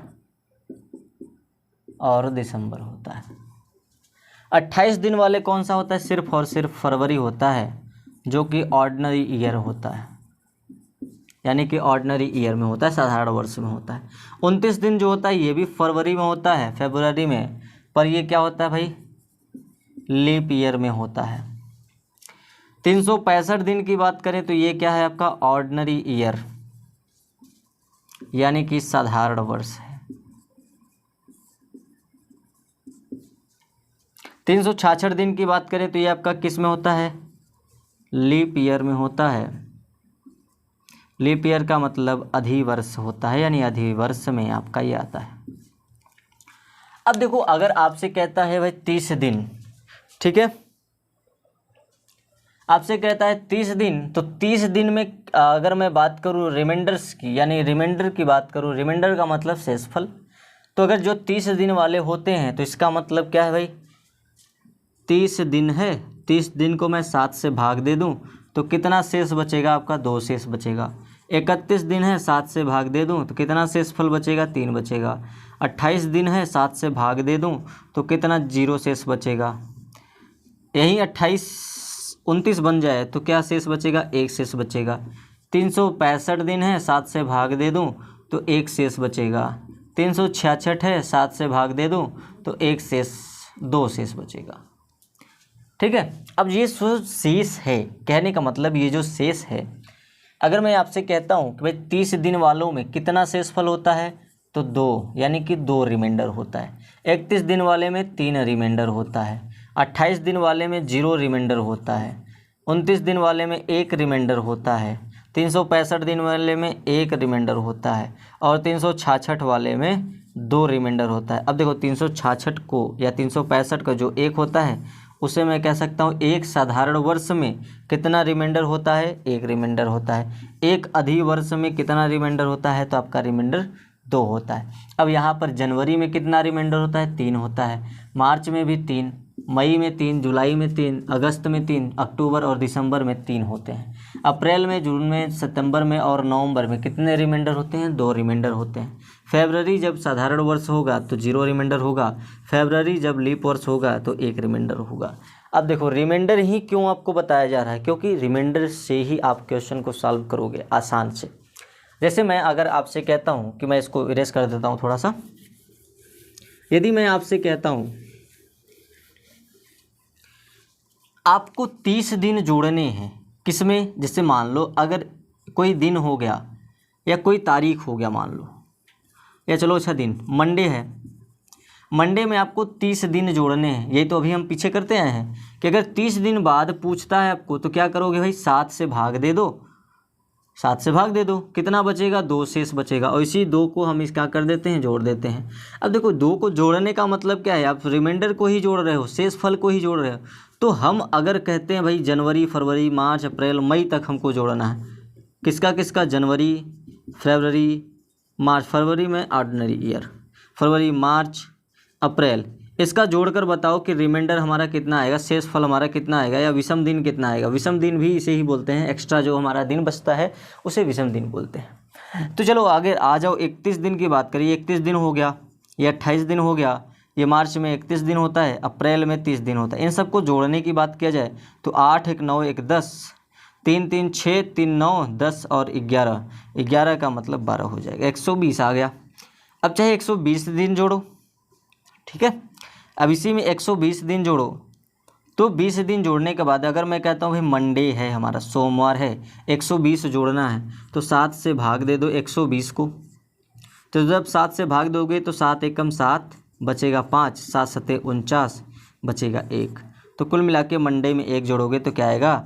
और दिसंबर होता है। 28 दिन वाले कौन सा होता है? सिर्फ और सिर्फ फरवरी होता है, जो कि ऑर्डिनरी ईयर होता है, यानी कि ऑर्डिनरी ईयर में होता है, साधारण वर्ष में होता है। 29 दिन जो होता है ये भी फरवरी में होता है, फरवरी में, पर ये क्या होता है भाई? लीप ईयर में होता है। 365 दिन की बात करें तो ये क्या है आपका? ऑर्डिनरी ईयर, यानी कि साधारण वर्ष है। 366 दिन की बात करें तो ये आपका किस में होता है? लीप ईयर में होता है। लीप ईयर का मतलब अधिवर्ष होता है, यानी अधिवर्ष में आपका ये आता है। अब देखो, अगर आपसे कहता है भाई 30 दिन, ठीक है, आपसे कहता है 30 दिन, तो 30 दिन में अगर मैं बात करूँ रिमाइंडर्स की, यानी रिमाइंडर की बात करूँ, रिमाइंडर का मतलब शेषफल, तो अगर जो 30 दिन वाले होते हैं तो इसका मतलब क्या है भाई? 30 दिन है, 30 दिन को मैं 7 से भाग दे दूं तो कितना शेष बचेगा आपका? 2 शेष बचेगा। 31 दिन है, 7 से भाग दे दूं तो कितना शेषफल बचेगा? 3 बचेगा। 28 दिन है, 7 से भाग दे दूं तो कितना? 0 शेष बचेगा। यही 28 29 बन जाए तो क्या शेष बचेगा? 1 शेष बचेगा। 365 दिन है, 7 से भाग दे दूं तो 1 शेष बचेगा। 366 है, 7 से भाग दे दूं तो 1 शेष, 2 शेष बचेगा। ठीक है, अब ये जो शेष है, कहने का मतलब ये जो शेष है, अगर मैं आपसे कहता हूँ कि भाई 30 दिन वालों में कितना शेषफल होता है, तो 2, यानी कि 2 रिमाइंडर होता है। 31 दिन वाले में 3 रिमाइंडर होता है। 28 दिन वाले में 0 रिमाइंडर होता है। 29 दिन वाले में 1 रिमाइंडर होता है। 365 दिन वाले में 1 रिमाइंडर होता है और 366 वाले में 2 रिमाइंडर होता है। अब देखो 366 को या 365 का जो 1 होता है उसे मैं कह सकता हूँ एक साधारण वर्ष में कितना रिमाइंडर होता है? 1 रिमाइंडर होता है। एक अधिवर्ष में कितना रिमाइंडर होता है? तो आपका रिमाइंडर 2 होता है। अब यहाँ पर जनवरी में कितना रिमाइंडर होता है? 3 होता है। मार्च में भी 3, मई में 3, जुलाई में 3, अगस्त में 3, अक्टूबर और दिसंबर में 3 होते हैं। अप्रैल में, जून में, सितंबर में और नवंबर में कितने रिमाइंडर होते हैं? 2 रिमाइंडर होते हैं। फरवरी जब साधारण वर्ष होगा तो 0 रिमाइंडर होगा। फरवरी जब लीप वर्ष होगा तो 1 रिमाइंडर होगा। अब देखो रिमाइंडर ही क्यों आपको बताया जा रहा है? क्योंकि रिमाइंडर से ही आप क्वेश्चन को सॉल्व करोगे आसान से। जैसे मैं अगर आपसे कहता हूँ कि मैं इसको इरेज कर देता हूँ थोड़ा सा, यदि मैं आपसे कहता हूँ आपको 30 दिन जोड़ने हैं, किसमें? जैसे मान लो अगर कोई दिन हो गया या कोई तारीख हो गया, मान लो, या चलो अच्छा दिन मंडे है, मंडे में आपको 30 दिन जोड़ने हैं। यही तो अभी हम पीछे करते आए हैं कि अगर 30 दिन बाद पूछता है आपको तो क्या करोगे भाई? 7 से भाग दे दो, 7 से भाग दे दो, कितना बचेगा? 2 शेष बचेगा। और इसी 2 को हम क्या कर देते हैं? जोड़ देते हैं। अब देखो 2 को जोड़ने का मतलब क्या है? आप रिमाइंडर को ही जोड़ रहे हो, शेष फल को ही जोड़ रहे हो। तो हम अगर कहते हैं भाई जनवरी, फरवरी, मार्च, अप्रैल, मई तक हमको जोड़ना है, किसका किसका? जनवरी, फरवरी, मार्च, फरवरी में ऑर्डिनरी ईयर, फरवरी, मार्च, अप्रैल, इसका जोड़कर बताओ कि रिमाइंडर हमारा कितना आएगा, शेष फल हमारा कितना आएगा, या विषम दिन कितना आएगा। विषम दिन भी इसे ही बोलते हैं, एक्स्ट्रा जो हमारा दिन बचता है उसे विषम दिन बोलते हैं। तो चलो आगे आ जाओ, 31 दिन की बात करिए। 31 दिन हो गया, ये 28 दिन हो गया, ये मार्च में 31 दिन होता है, अप्रैल में 30 दिन होता है। इन सबको जोड़ने की बात किया जाए तो 8 1 9 1 10, 3 3 6 3 9 10 और 11, 11 का मतलब 12 हो जाएगा, 120 आ गया। अब चाहे 120 दिन जोड़ो, ठीक है। अब इसी में 120 दिन जोड़ो, तो 20 दिन जोड़ने के बाद अगर मैं कहता हूँ भाई मंडे है हमारा, सोमवार है, 120 जोड़ना है, तो 7 से भाग दे दो 120 को। तो जब 7 से भाग दोगे तो 7 एकम 7 बचेगा 5, 7 सते 49 बचेगा 1। तो कुल मिला के मंडे में 1 जोड़ोगे तो क्या आएगा?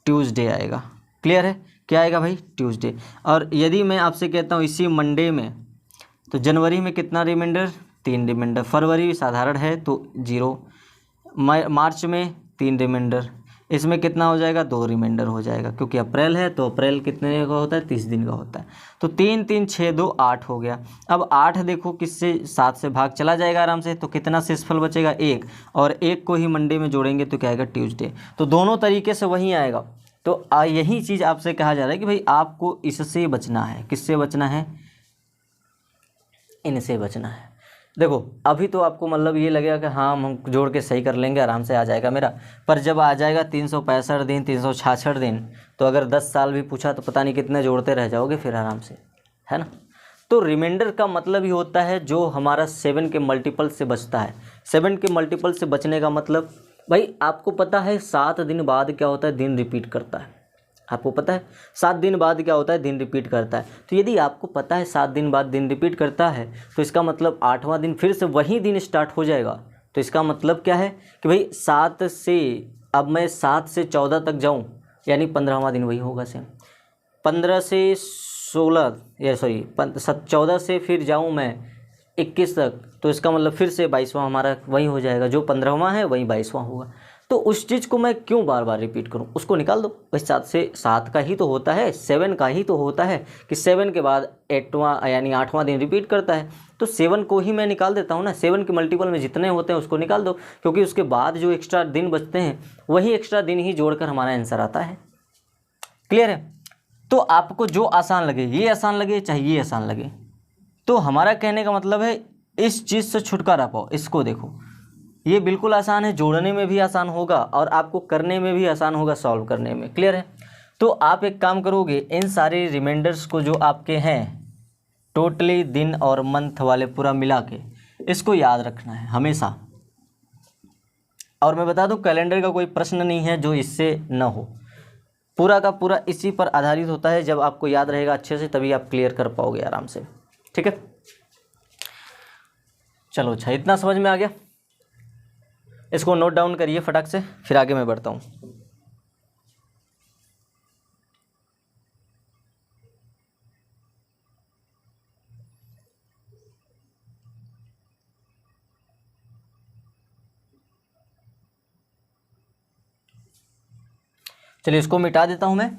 ट्यूसडे आएगा। क्लियर है? क्या आएगा भाई? ट्यूसडे। और यदि मैं आपसे कहता हूँ इसी मंडे में, तो जनवरी में कितना रिमाइंडर? 3 रिमाइंडर, फरवरी साधारण है तो 0, मार्च में 3 रिमाइंडर, इसमें कितना हो जाएगा 2 रिमाइंडर हो जाएगा, क्योंकि अप्रैल है तो अप्रैल कितने का होता है 30 दिन का होता है। तो 3 3 6 2 8 हो गया। अब 8 देखो किससे 7 से भाग चला जाएगा आराम से, तो कितना शेषफल बचेगा 1, और 1 को ही मंडे में जोड़ेंगे तो क्या आएगा ट्यूसडे। तो दोनों तरीके से वही आएगा। तो यही चीज़ आपसे कहा जा रहा है कि भाई आपको इससे बचना है। किससे बचना है? इनसे बचना है। देखो अभी तो आपको मतलब ये लगेगा कि हाँ हम जोड़ के सही कर लेंगे, आराम से आ जाएगा मेरा, पर जब आ जाएगा 365 दिन 366 दिन, तो अगर 10 साल भी पूछा तो पता नहीं कितने जोड़ते रह जाओगे फिर आराम से, है ना। तो रिमाइंडर का मतलब ही होता है जो हमारा 7 के मल्टीपल से बचता है। 7 के मल्टीपल से बचने का मतलब भाई आपको पता है 7 दिन बाद क्या होता है, दिन रिपीट करता है। आपको पता है 7 दिन बाद क्या होता है, दिन रिपीट करता है। तो यदि आपको पता है 7 दिन बाद दिन रिपीट करता है, तो इसका मतलब 8वां दिन फिर से वही दिन स्टार्ट हो जाएगा। तो इसका मतलब क्या है कि भाई 7 से अब मैं 7 से 14 तक जाऊं, यानी 15वां दिन वही होगा सेम। 15 से 16 या सॉरी 14 से फिर जाऊं मैं 21 तक, तो इसका मतलब फिर से 22वां हमारा वही हो जाएगा। जो 15वां है वही 22वां होगा। तो उस चीज़ को मैं क्यों बार बार रिपीट करूं, उसको निकाल दो भाई। 7 से 7 का ही तो होता है, 7 का ही तो होता है कि 7 के बाद 8वां यानी 8वां दिन रिपीट करता है। तो 7 को ही मैं निकाल देता हूं ना। 7 के मल्टीपल में जितने होते हैं उसको निकाल दो, क्योंकि उसके बाद जो एक्स्ट्रा दिन बचते हैं वही एक्स्ट्रा दिन ही जोड़कर हमारा आंसर आता है। क्लियर है? तो आपको जो आसान लगे, ये आसान लगे चाहे ये आसान लगे, तो हमारा कहने का मतलब है इस चीज़ से छुटकारा पाओ। इसको देखो, ये बिल्कुल आसान है, जोड़ने में भी आसान होगा और आपको करने में भी आसान होगा, सॉल्व करने में। क्लियर है? तो आप एक काम करोगे, इन सारे रिमाइंडर्स को जो आपके हैं टोटली दिन और मंथ वाले पूरा मिला के, इसको याद रखना है हमेशा। और मैं बता दूं कैलेंडर का कोई प्रश्न नहीं है जो इससे न हो, पूरा का पूरा इसी पर आधारित होता है। जब आपको याद रहेगा अच्छे से तभी आप क्लियर कर पाओगे आराम से। ठीक है, चलो अच्छा, इतना समझ में आ गया। इसको नोट डाउन करिए फटाक से, फिर आगे मैं बढ़ता हूँ। चलिए इसको मिटा देता हूँ मैं।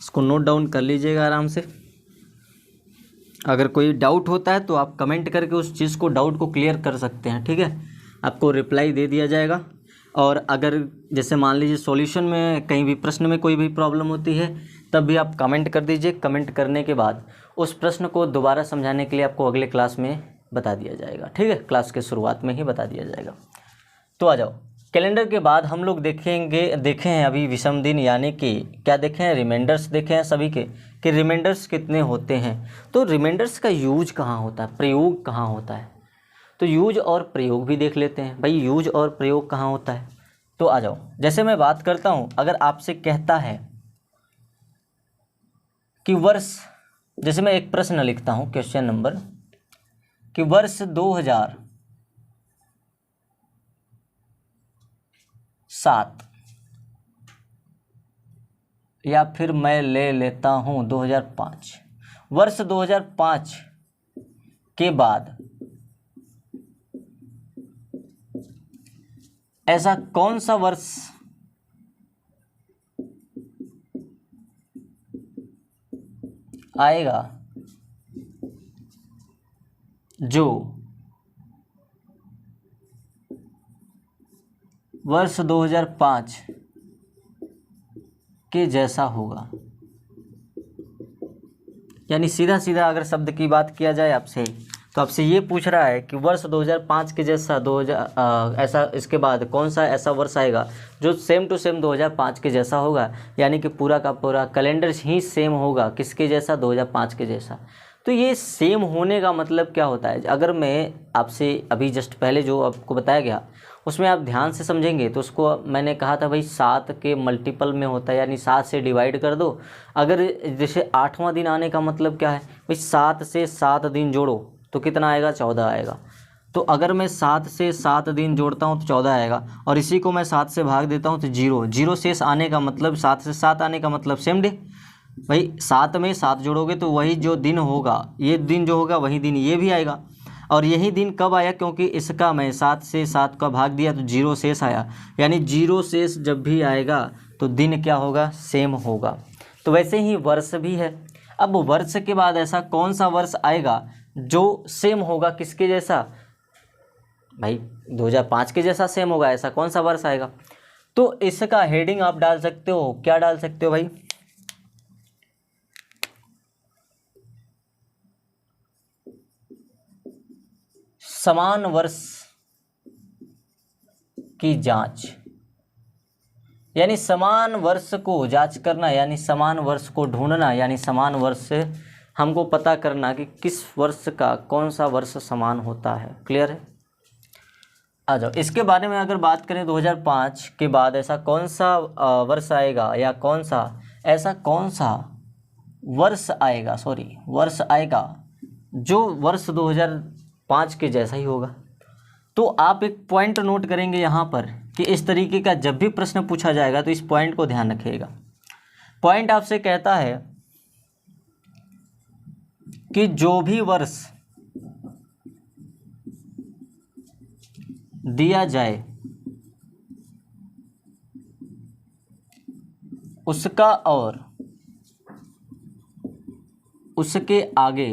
इसको नोट डाउन कर लीजिएगा आराम से। अगर कोई डाउट होता है तो आप कमेंट करके उस चीज़ को, डाउट को क्लियर कर सकते हैं। ठीक है, आपको रिप्लाई दे दिया जाएगा। और अगर जैसे मान लीजिए सॉल्यूशन में कहीं भी प्रश्न में कोई भी प्रॉब्लम होती है, तब भी आप कमेंट कर दीजिए। कमेंट करने के बाद उस प्रश्न को दोबारा समझाने के लिए आपको अगले क्लास में बता दिया जाएगा। ठीक है, क्लास के शुरुआत में ही बता दिया जाएगा। तो आ जाओ, कैलेंडर के बाद हम लोग देखे हैं अभी विषम दिन, यानी कि क्या देखे हैं, रिमाइंडर्स देखे हैं सभी के, कि रिमाइंडर्स कितने होते हैं। तो रिमाइंडर्स का यूज कहाँ होता है, प्रयोग कहाँ होता है, तो यूज और प्रयोग भी देख लेते हैं। भाई यूज और प्रयोग कहाँ होता है, तो आ जाओ। जैसे मैं बात करता हूँ, अगर आपसे कहता है कि वर्ष, जैसे मैं एक प्रश्न लिखता हूँ, क्वेश्चन नंबर, कि वर्ष 2007, या फिर मैं ले लेता हूँ 2005। वर्ष 2005 के बाद ऐसा कौन सा वर्ष आएगा जो वर्ष 2005 के जैसा होगा। यानी सीधा सीधा अगर शब्द की बात किया जाए आपसे, तो आपसे ये पूछ रहा है कि वर्ष 2005 के जैसा ऐसा इसके बाद कौन सा ऐसा वर्ष आएगा जो सेम टू सेम 2005 के जैसा होगा, यानी कि पूरा का पूरा कैलेंडर ही सेम होगा। किसके जैसा, 2005 के जैसा। तो ये सेम होने का मतलब क्या होता है, अगर मैं आपसे अभी जस्ट पहले जो आपको बताया गया उसमें आप ध्यान से समझेंगे तो उसको मैंने कहा था भाई 7 के मल्टीपल में होता है, यानी 7 से डिवाइड कर दो। अगर जैसे 8वां दिन आने का मतलब क्या है भाई, 7 से 7 दिन जोड़ो तो कितना आएगा, 14 आएगा। तो अगर मैं 7 से 7 दिन जोड़ता हूँ तो 14 आएगा, और इसी को मैं 7 से भाग देता हूँ तो 0 शेष आने का मतलब 7 से 7 आने का मतलब सेम डे। भाई 7 में 7 जोड़ोगे तो वही जो दिन होगा, ये दिन जो होगा वही दिन ये भी आएगा। और यही दिन कब आया, क्योंकि इसका मैं 7 से 7 का भाग दिया तो 0 शेष आया, यानी 0 शेष जब भी आएगा तो दिन क्या होगा, सेम होगा। तो वैसे ही वर्ष भी है। अब वर्ष के बाद ऐसा कौन सा वर्ष आएगा जो सेम होगा किसके जैसा, भाई 2005 के जैसा सेम होगा, ऐसा कौन सा वर्ष आएगा। तो इसका हेडिंग आप डाल सकते हो, क्या डाल सकते हो भाई, समान वर्ष की जांच, यानी समान वर्ष को जांच करना, यानी समान वर्ष को ढूंढना, यानी समान वर्ष से हमको पता करना कि किस वर्ष का कौन सा वर्ष समान होता है। क्लियर है। आ जाओ, इसके बारे में अगर बात करें 2005 के बाद ऐसा कौन सा वर्ष आएगा, या ऐसा कौन सा वर्ष आएगा, वर्ष आएगा जो वर्ष 2005 के जैसा ही होगा। तो आप एक पॉइंट नोट करेंगे यहाँ पर कि इस तरीके का जब भी प्रश्न पूछा जाएगा तो इस पॉइंट को ध्यान रखिएगा। पॉइंट आपसे कहता है कि जो भी वर्ष दिया जाए उसका और उसके आगे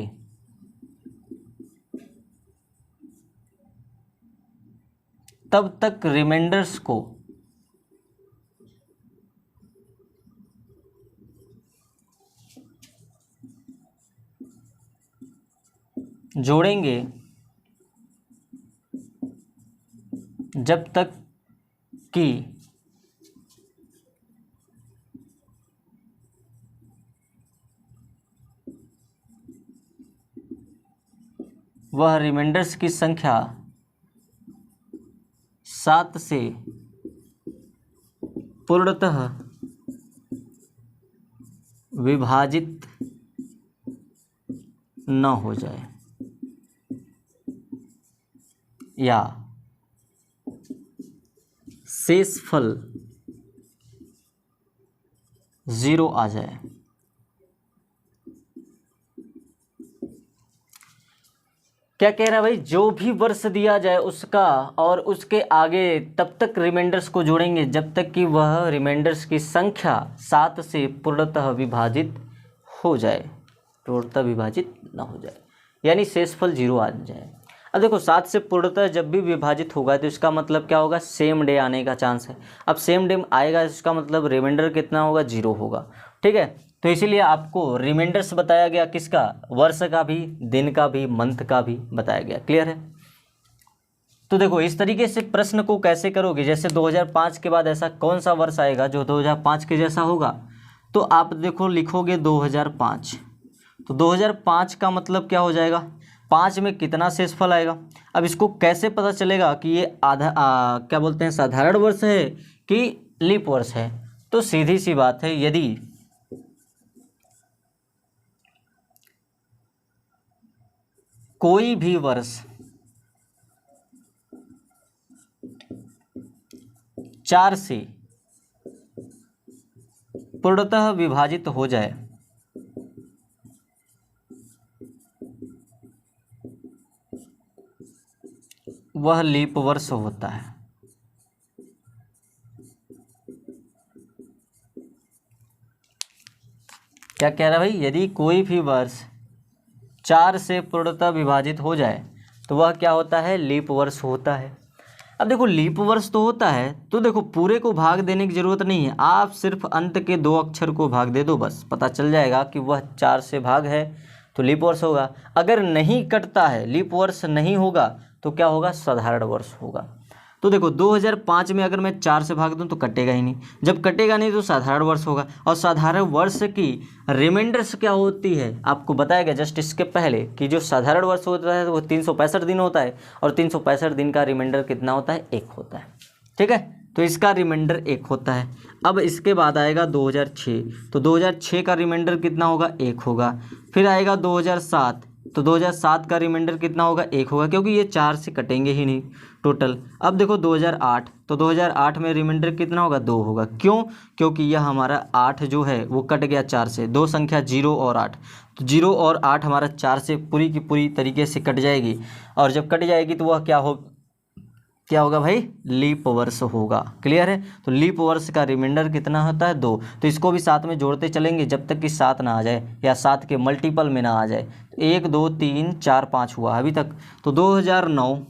तब तक रिमाइंडर्स को जोड़ेंगे जब तक कि वह रिमाइंडर्स की संख्या 7 से पूर्णतः विभाजित न हो जाए, या शेषफल 0 आ जाए। क्या कह रहा है भाई, जो भी वर्ष दिया जाए उसका और उसके आगे तब तक रिमाइंडर्स को जोड़ेंगे जब तक कि वह रिमाइंडर्स की संख्या 7 से पूर्णतः विभाजित हो जाए, पूर्णतः विभाजित ना हो जाए, यानी शेषफल 0 आ जाए। अब देखो 7 से पूर्णतः जब भी विभाजित होगा तो इसका मतलब क्या होगा, सेम डे आने का चांस है। अब सेम डे आएगा इसका मतलब रिमाइंडर कितना होगा, 0 होगा। ठीक है, तो इसीलिए आपको रिमाइंडर्स बताया गया, किसका, वर्ष का भी, दिन का भी, मंथ का भी बताया गया। क्लियर है। तो देखो इस तरीके से प्रश्न को कैसे करोगे, जैसे 2005 के बाद ऐसा कौन सा वर्ष आएगा जो 2005 के जैसा होगा, तो आप देखो लिखोगे 2005, तो 2005 का मतलब क्या हो जाएगा, 5 में कितना शेषफल आएगा। अब इसको कैसे पता चलेगा कि ये क्या बोलते हैं, साधारण वर्ष है कि लीप वर्ष है। तो सीधी सी बात है, यदि कोई भी वर्ष 4 से पूर्णतः विभाजित हो जाए वह लीप वर्ष होता है। क्या कह रहा है भाई, यदि कोई भी वर्ष 4 से पूर्णतः विभाजित हो जाए तो वह क्या होता है, लीप वर्ष होता है। अब देखो लीप वर्ष तो होता है, तो देखो पूरे को भाग देने की ज़रूरत नहीं है, आप सिर्फ अंत के 2 अक्षर को भाग दे दो, बस पता चल जाएगा कि वह 4 से भाग है तो लीप वर्ष होगा। अगर नहीं कटता है, लीप वर्ष नहीं होगा तो क्या होगा, साधारण वर्ष होगा। तो देखो 2005 में अगर मैं 4 से भाग दूं तो कटेगा ही नहीं, जब कटेगा नहीं तो साधारण वर्ष होगा। और साधारण वर्ष की रिमाइंडर्स क्या होती है, आपको बताया गया जस्ट इसके पहले कि जो साधारण वर्ष होता है वो 365 दिन होता है, और 365 दिन का रिमाइंडर कितना होता है, 1 होता है। ठीक है, तो इसका रिमाइंडर 1 होता है। अब इसके बाद आएगा 2006, तो 2006 का रिमाइंडर कितना होगा, 1 होगा। फिर आएगा 2007, तो 2007 का रिमाइंडर कितना होगा, 1 होगा, क्योंकि ये 4 से कटेंगे ही नहीं टोटल। अब देखो 2008, तो 2008 में रिमाइंडर कितना होगा, 2 होगा। क्यों, क्योंकि यह हमारा 8 जो है वो कट गया 4 से, दो संख्या 0 और 8, तो 0 और 8 हमारा 4 से पूरी की पूरी तरीके से कट जाएगी। और जब कट जाएगी तो वह क्या होगा भाई, लीप वर्ष होगा। क्लियर है। तो लीप वर्ष का रिमाइंडर कितना होता है, 2। तो इसको भी साथ में जोड़ते चलेंगे जब तक कि 7 ना आ जाए या 7 के मल्टीपल में ना आ जाए। तो 1 2 3 4 5 हुआ अभी तक। तो 2009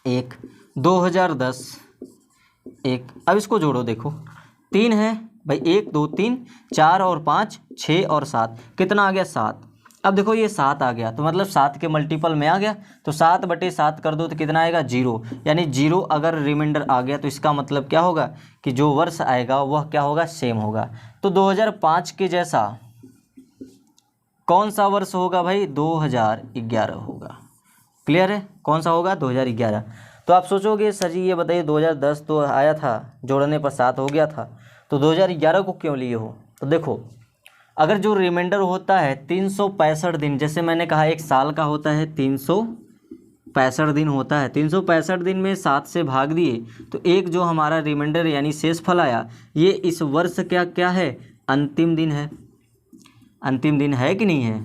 1, 2010 1। अब इसको जोड़ो, देखो 3 है भाई, 1 2 3 4 और 5 6 और 7, कितना आ गया, 7। अब देखो ये 7 आ गया, तो मतलब 7 के मल्टीपल में आ गया, तो 7/7 कर दो तो कितना आएगा, 0। यानी 0 अगर रिमाइंडर आ गया तो इसका मतलब क्या होगा कि जो वर्ष आएगा वह क्या होगा, सेम होगा। तो 2005 के जैसा कौन सा वर्ष होगा भाई, 2011 होगा। क्लियर है, कौन सा होगा, 2011। तो आप सोचोगे सर जी ये बताइए 2010 तो आया था, जोड़ने पर 7 हो गया था, तो 2011 को क्यों लिए हो। तो देखो अगर जो रिमाइंडर होता है 365 दिन, जैसे मैंने कहा एक साल का होता है 365 दिन होता है, 365 दिन में 7 से भाग दिए तो एक जो हमारा रिमाइंडर यानी शेषफल आया, ये इस वर्ष क्या है, अंतिम दिन है। अंतिम दिन है कि नहीं है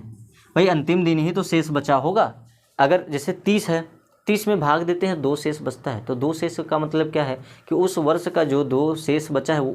भाई, अंतिम दिन ही तो शेष बचा होगा। अगर जैसे 30 है, 30 में भाग देते हैं 2 शेष बचता है, तो 2 शेष का मतलब क्या है कि उस वर्ष का जो 2 शेष बचा है वो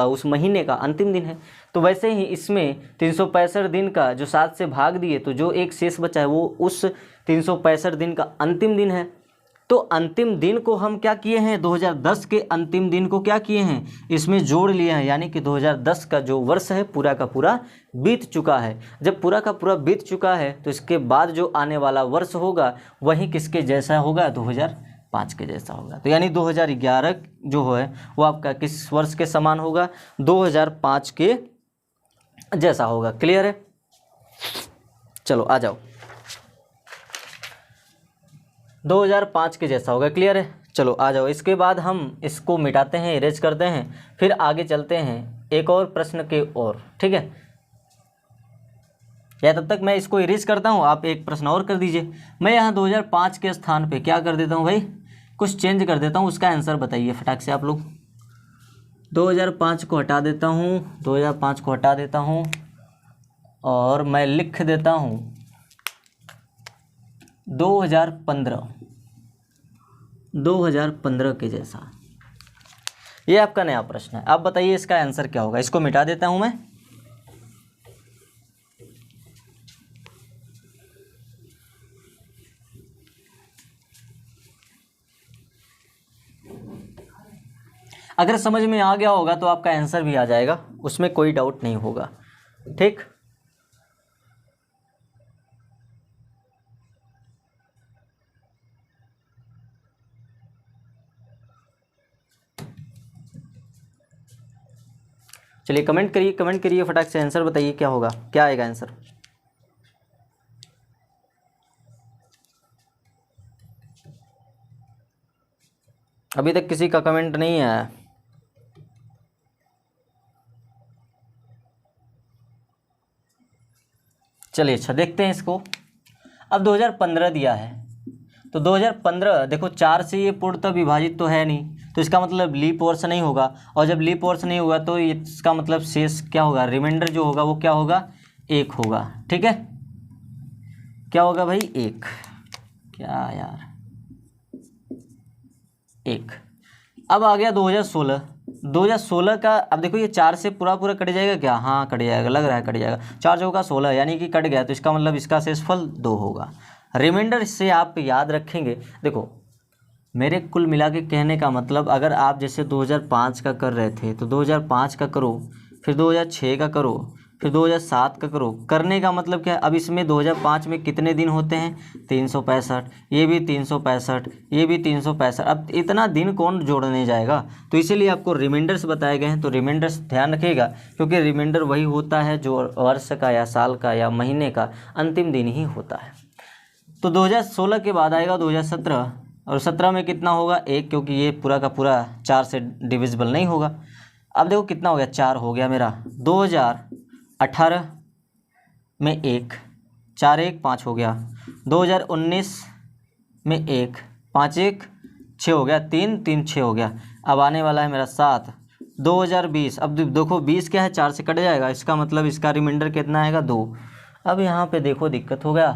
उस महीने का अंतिम दिन है। तो वैसे ही इसमें 365 दिन का जो 7 से भाग दिए तो जो एक शेष बचा है वो उस 365 दिन का अंतिम दिन है। तो अंतिम दिन को हम क्या किए हैं, 2010 के अंतिम दिन को क्या किए हैं, इसमें जोड़ लिए हैं, यानी कि 2010 का जो वर्ष है पूरा का पूरा बीत चुका है। जब पूरा का पूरा बीत चुका है तो इसके बाद जो आने वाला वर्ष होगा वही किसके जैसा होगा, 2005 के जैसा होगा। तो यानी 2011 जो है वो आपका किस वर्ष के समान होगा, 2005 के जैसा होगा। क्लियर है, चलो आ जाओ, 2005 के जैसा होगा। क्लियर है, चलो आ जाओ। इसके बाद हम इसको मिटाते हैं, इरेज करते हैं, फिर आगे चलते हैं एक और प्रश्न के ओर। ठीक है, या तब तक मैं इसको इरेज करता हूँ, आप एक प्रश्न और कर दीजिए। मैं यहाँ 2005 के स्थान पे क्या कर देता हूँ भाई, कुछ चेंज कर देता हूँ, उसका आंसर बताइए फटाक से आप लोग। 2005 को हटा देता हूँ, 2005 को हटा देता हूँ और मैं लिख देता हूँ 2015 के जैसा। ये आपका नया प्रश्न है, आप बताइए इसका आंसर क्या होगा। इसको मिटा देता हूं मैं। अगर समझ में आ गया होगा तो आपका आंसर भी आ जाएगा, उसमें कोई डाउट नहीं होगा। ठीक, चलिए कमेंट करिए, कमेंट करिए फटाक से, आंसर बताइए क्या होगा, क्या आएगा आंसर। अभी तक किसी का कमेंट नहीं आया। चलिए अच्छा देखते हैं इसको। अब 2015 दिया है, तो 2015 देखो 4 से ये पूर्णतः विभाजित तो है नहीं, तो इसका मतलब लीप वर्ष नहीं होगा, और जब लीप वर्ष नहीं होगा तो इसका मतलब शेष क्या होगा, रिमाइंडर जो होगा वो क्या होगा, 1 होगा। ठीक है, क्या होगा भाई, 1, क्या यार 1। अब आ गया 2016, 2016 का। अब देखो ये 4 से पूरा कट जाएगा क्या, हाँ कट जाएगा, लग रहा है कट जाएगा, 4 चौका 16 यानी कि कट गया, तो इसका मतलब इसका शेषफल 2 होगा। रिमाइंडर से आप याद रखेंगे, देखो मेरे कुल मिला के कहने का मतलब, अगर आप जैसे 2005 का कर रहे थे तो 2005 का करो, फिर 2006 का करो, फिर 2007 का करो। करने का मतलब क्या है, अब इसमें 2005 में कितने दिन होते हैं, 365, ये भी 365, ये भी 365। अब इतना दिन कौन जोड़ने जाएगा, तो इसीलिए आपको रिमाइंडर्स बताए गए हैं। तो रिमाइंडर्स ध्यान रखिएगा, क्योंकि रिमाइंडर वही होता है जो वर्ष का या साल का या महीने का अंतिम दिन ही होता है। तो 2016 के बाद आएगा 2017, और 17 में कितना होगा, 1, क्योंकि ये पूरा का पूरा 4 से डिविजिबल नहीं होगा। अब देखो कितना हो गया, 4 हो गया मेरा। 2018 में 1, 4 1 5 हो गया। 2019 में 1, 5 1 6 हो गया, 3 3 6 हो गया। अब आने वाला है मेरा 7। 2020, अब देखो 20 क्या है, 4 से कट जाएगा, इसका मतलब इसका रिमाइंडर कितना आएगा, 2। अब यहाँ पे देखो दिक्कत हो गया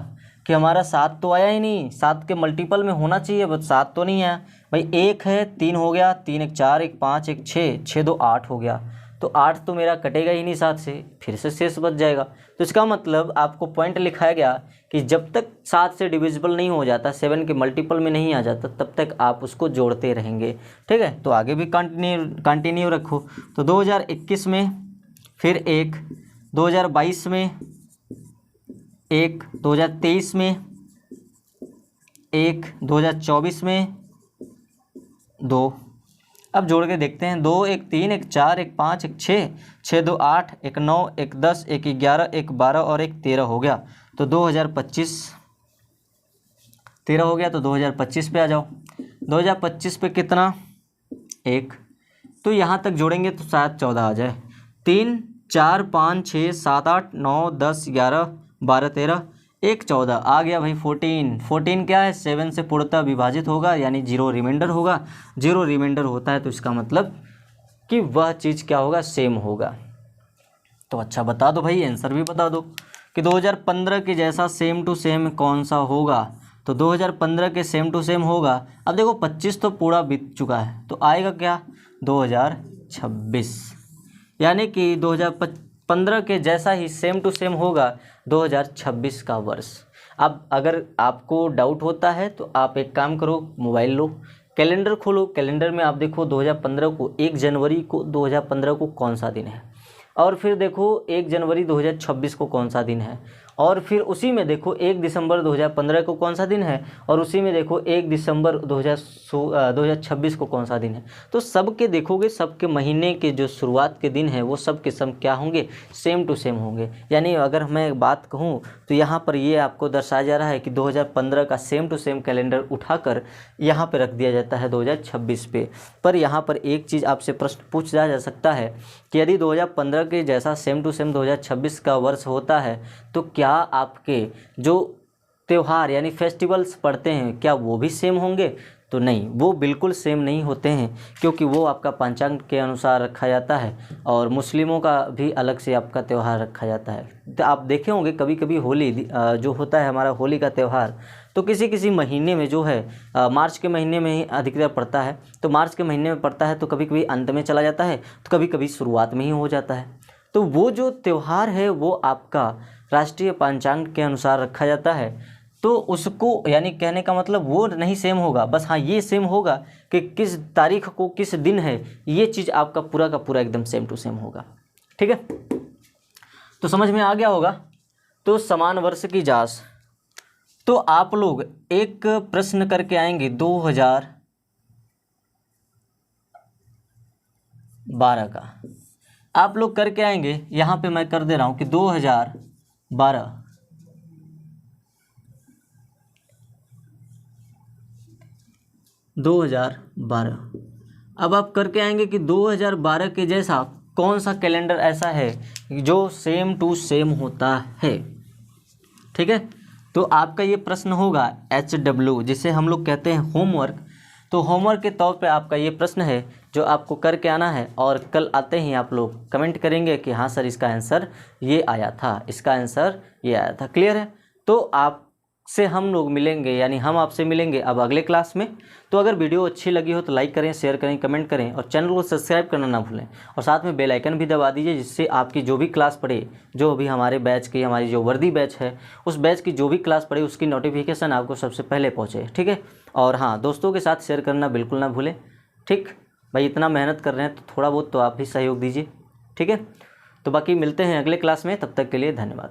कि हमारा 7 तो आया ही नहीं, 7 के मल्टीपल में होना चाहिए, बस 7 तो नहीं आया भाई। 1 है, 3 हो गया, 3 1 4 1 5 1 6, 6 2 8 हो गया। तो 8 तो मेरा कटेगा ही नहीं 7 से, फिर से शेष बच जाएगा। तो इसका मतलब आपको पॉइंट लिखाया गया कि जब तक 7 से डिविजिबल नहीं हो जाता, 7 के मल्टीपल में नहीं आ जाता, तब तक आप उसको जोड़ते रहेंगे। ठीक है, तो आगे भी कंटिन्यू रखो। तो 2021 में फिर 1, 2022 में 1, 2023 में 1, 2024 में 2। अब जोड़ के देखते हैं, 2 1 3 1 4 1 5 1 6, 6 2 8 1 9 1 10 1 11 1 12 और 1 13 हो गया। तो 2025 13 हो गया, तो 2025 पे आ जाओ। 2025 पे कितना, 1। तो यहाँ तक जोड़ेंगे तो शायद 14 आ जाए। 3 4 5 6 7 8 9 10 11 12 13 1 14 आ गया भाई। 14 क्या है, 7 से पूर्णतः विभाजित होगा, यानी 0 रिमाइंडर होगा। 0 रिमाइंडर होता है तो इसका मतलब कि वह चीज़ क्या होगा, सेम होगा। तो अच्छा बता दो भाई, आंसर भी बता दो कि 2015 के जैसा सेम टू सेम कौन सा होगा। तो 2015 के सेम टू सेम होगा। अब देखो 25 तो पूरा बीत चुका है, तो आएगा क्या, 2026, यानी कि 2015 के जैसा ही सेम टू सेम होगा 2026 का वर्ष। अब अगर आपको डाउट होता है तो आप एक काम करो, मोबाइल लो, कैलेंडर खोलो, कैलेंडर में आप देखो 2015 को 1 जनवरी को 2015 को कौन सा दिन है, और फिर देखो 1 जनवरी 2026 को कौन सा दिन है, और फिर उसी में देखो 1 दिसंबर 2015 को कौन सा दिन है, और उसी में देखो 1 दिसंबर 2026 को कौन सा दिन है। तो सबके देखोगे, सबके महीने के जो शुरुआत के दिन है वो सब के सब क्या होंगे, सेम टू सेम होंगे। यानी अगर मैं बात कहूँ तो यहाँ पर ये आपको दर्शाया जा रहा है कि 2015 का सेम टू सेम कैलेंडर उठाकर यहाँ पर रख दिया जाता है 2026 पे। पर यहाँ पर एक चीज़ आपसे प्रश्न पूछा जा सकता है कि यदि 2015 के जैसा सेम टू सेम 2026 का वर्ष होता है तो क्या आपके जो त्यौहार यानी फेस्टिवल्स पड़ते हैं क्या वो भी सेम होंगे? तो नहीं, वो बिल्कुल सेम नहीं होते हैं, क्योंकि वो आपका पंचांग के अनुसार रखा जाता है, और मुस्लिमों का भी अलग से आपका त्यौहार रखा जाता है। तो आप देखे होंगे कभी कभी होली जो होता है हमारा होली का त्यौहार, तो किसी किसी महीने में जो है मार्च के महीने में ही अधिकतर पड़ता है। तो मार्च के महीने में पड़ता है तो कभी कभी अंत में चला जाता है, तो कभी कभी शुरुआत में ही हो जाता है। तो वो जो त्यौहार है वो आपका राष्ट्रीय पंचांग के अनुसार रखा जाता है, तो उसको यानी कहने का मतलब वो नहीं सेम होगा, बस हाँ ये सेम होगा कि किस तारीख को किस दिन है, ये चीज़ आपका पूरा का पूरा एकदम सेम टू सेम होगा। ठीक है, तो समझ में आ गया होगा। तो समान वर्ष की जांच, तो आप लोग एक प्रश्न करके आएंगे 2012 का, आप लोग करके आएंगे। यहाँ पे मैं कर दे रहा हूँ कि 2012 अब आप करके आएंगे कि 2012 के जैसा कौन सा कैलेंडर ऐसा है जो सेम टू सेम होता है। ठीक है, तो आपका ये प्रश्न होगा HW, जिसे हम लोग कहते हैं होमवर्क। तो होमवर्क के तौर पे आपका ये प्रश्न है जो आपको करके आना है, और कल आते ही आप लोग कमेंट करेंगे कि हाँ सर इसका आंसर ये आया था, इसका आंसर ये आया था। क्लियर है? तो आपसे हम लोग मिलेंगे, यानी हम आपसे मिलेंगे अब अगले क्लास में। तो अगर वीडियो अच्छी लगी हो तो लाइक करें, शेयर करें, कमेंट करें, और चैनल को सब्सक्राइब करना ना भूलें, और साथ में बेल आइकन भी दबा दीजिए, जिससे आपकी जो भी क्लास पढ़े, जो अभी हमारे बैच की, हमारी जो वर्दी बैच है उस बैच की जो भी क्लास पढ़े उसकी नोटिफिकेशन आपको सबसे पहले पहुँचे। ठीक है, और हाँ दोस्तों के साथ शेयर करना बिल्कुल ना भूलें। ठीक भाई, इतना मेहनत कर रहे हैं तो थोड़ा बहुत तो आप भी सहयोग दीजिए। ठीक है, तो बाकी मिलते हैं अगले क्लास में, तब तक के लिए धन्यवाद।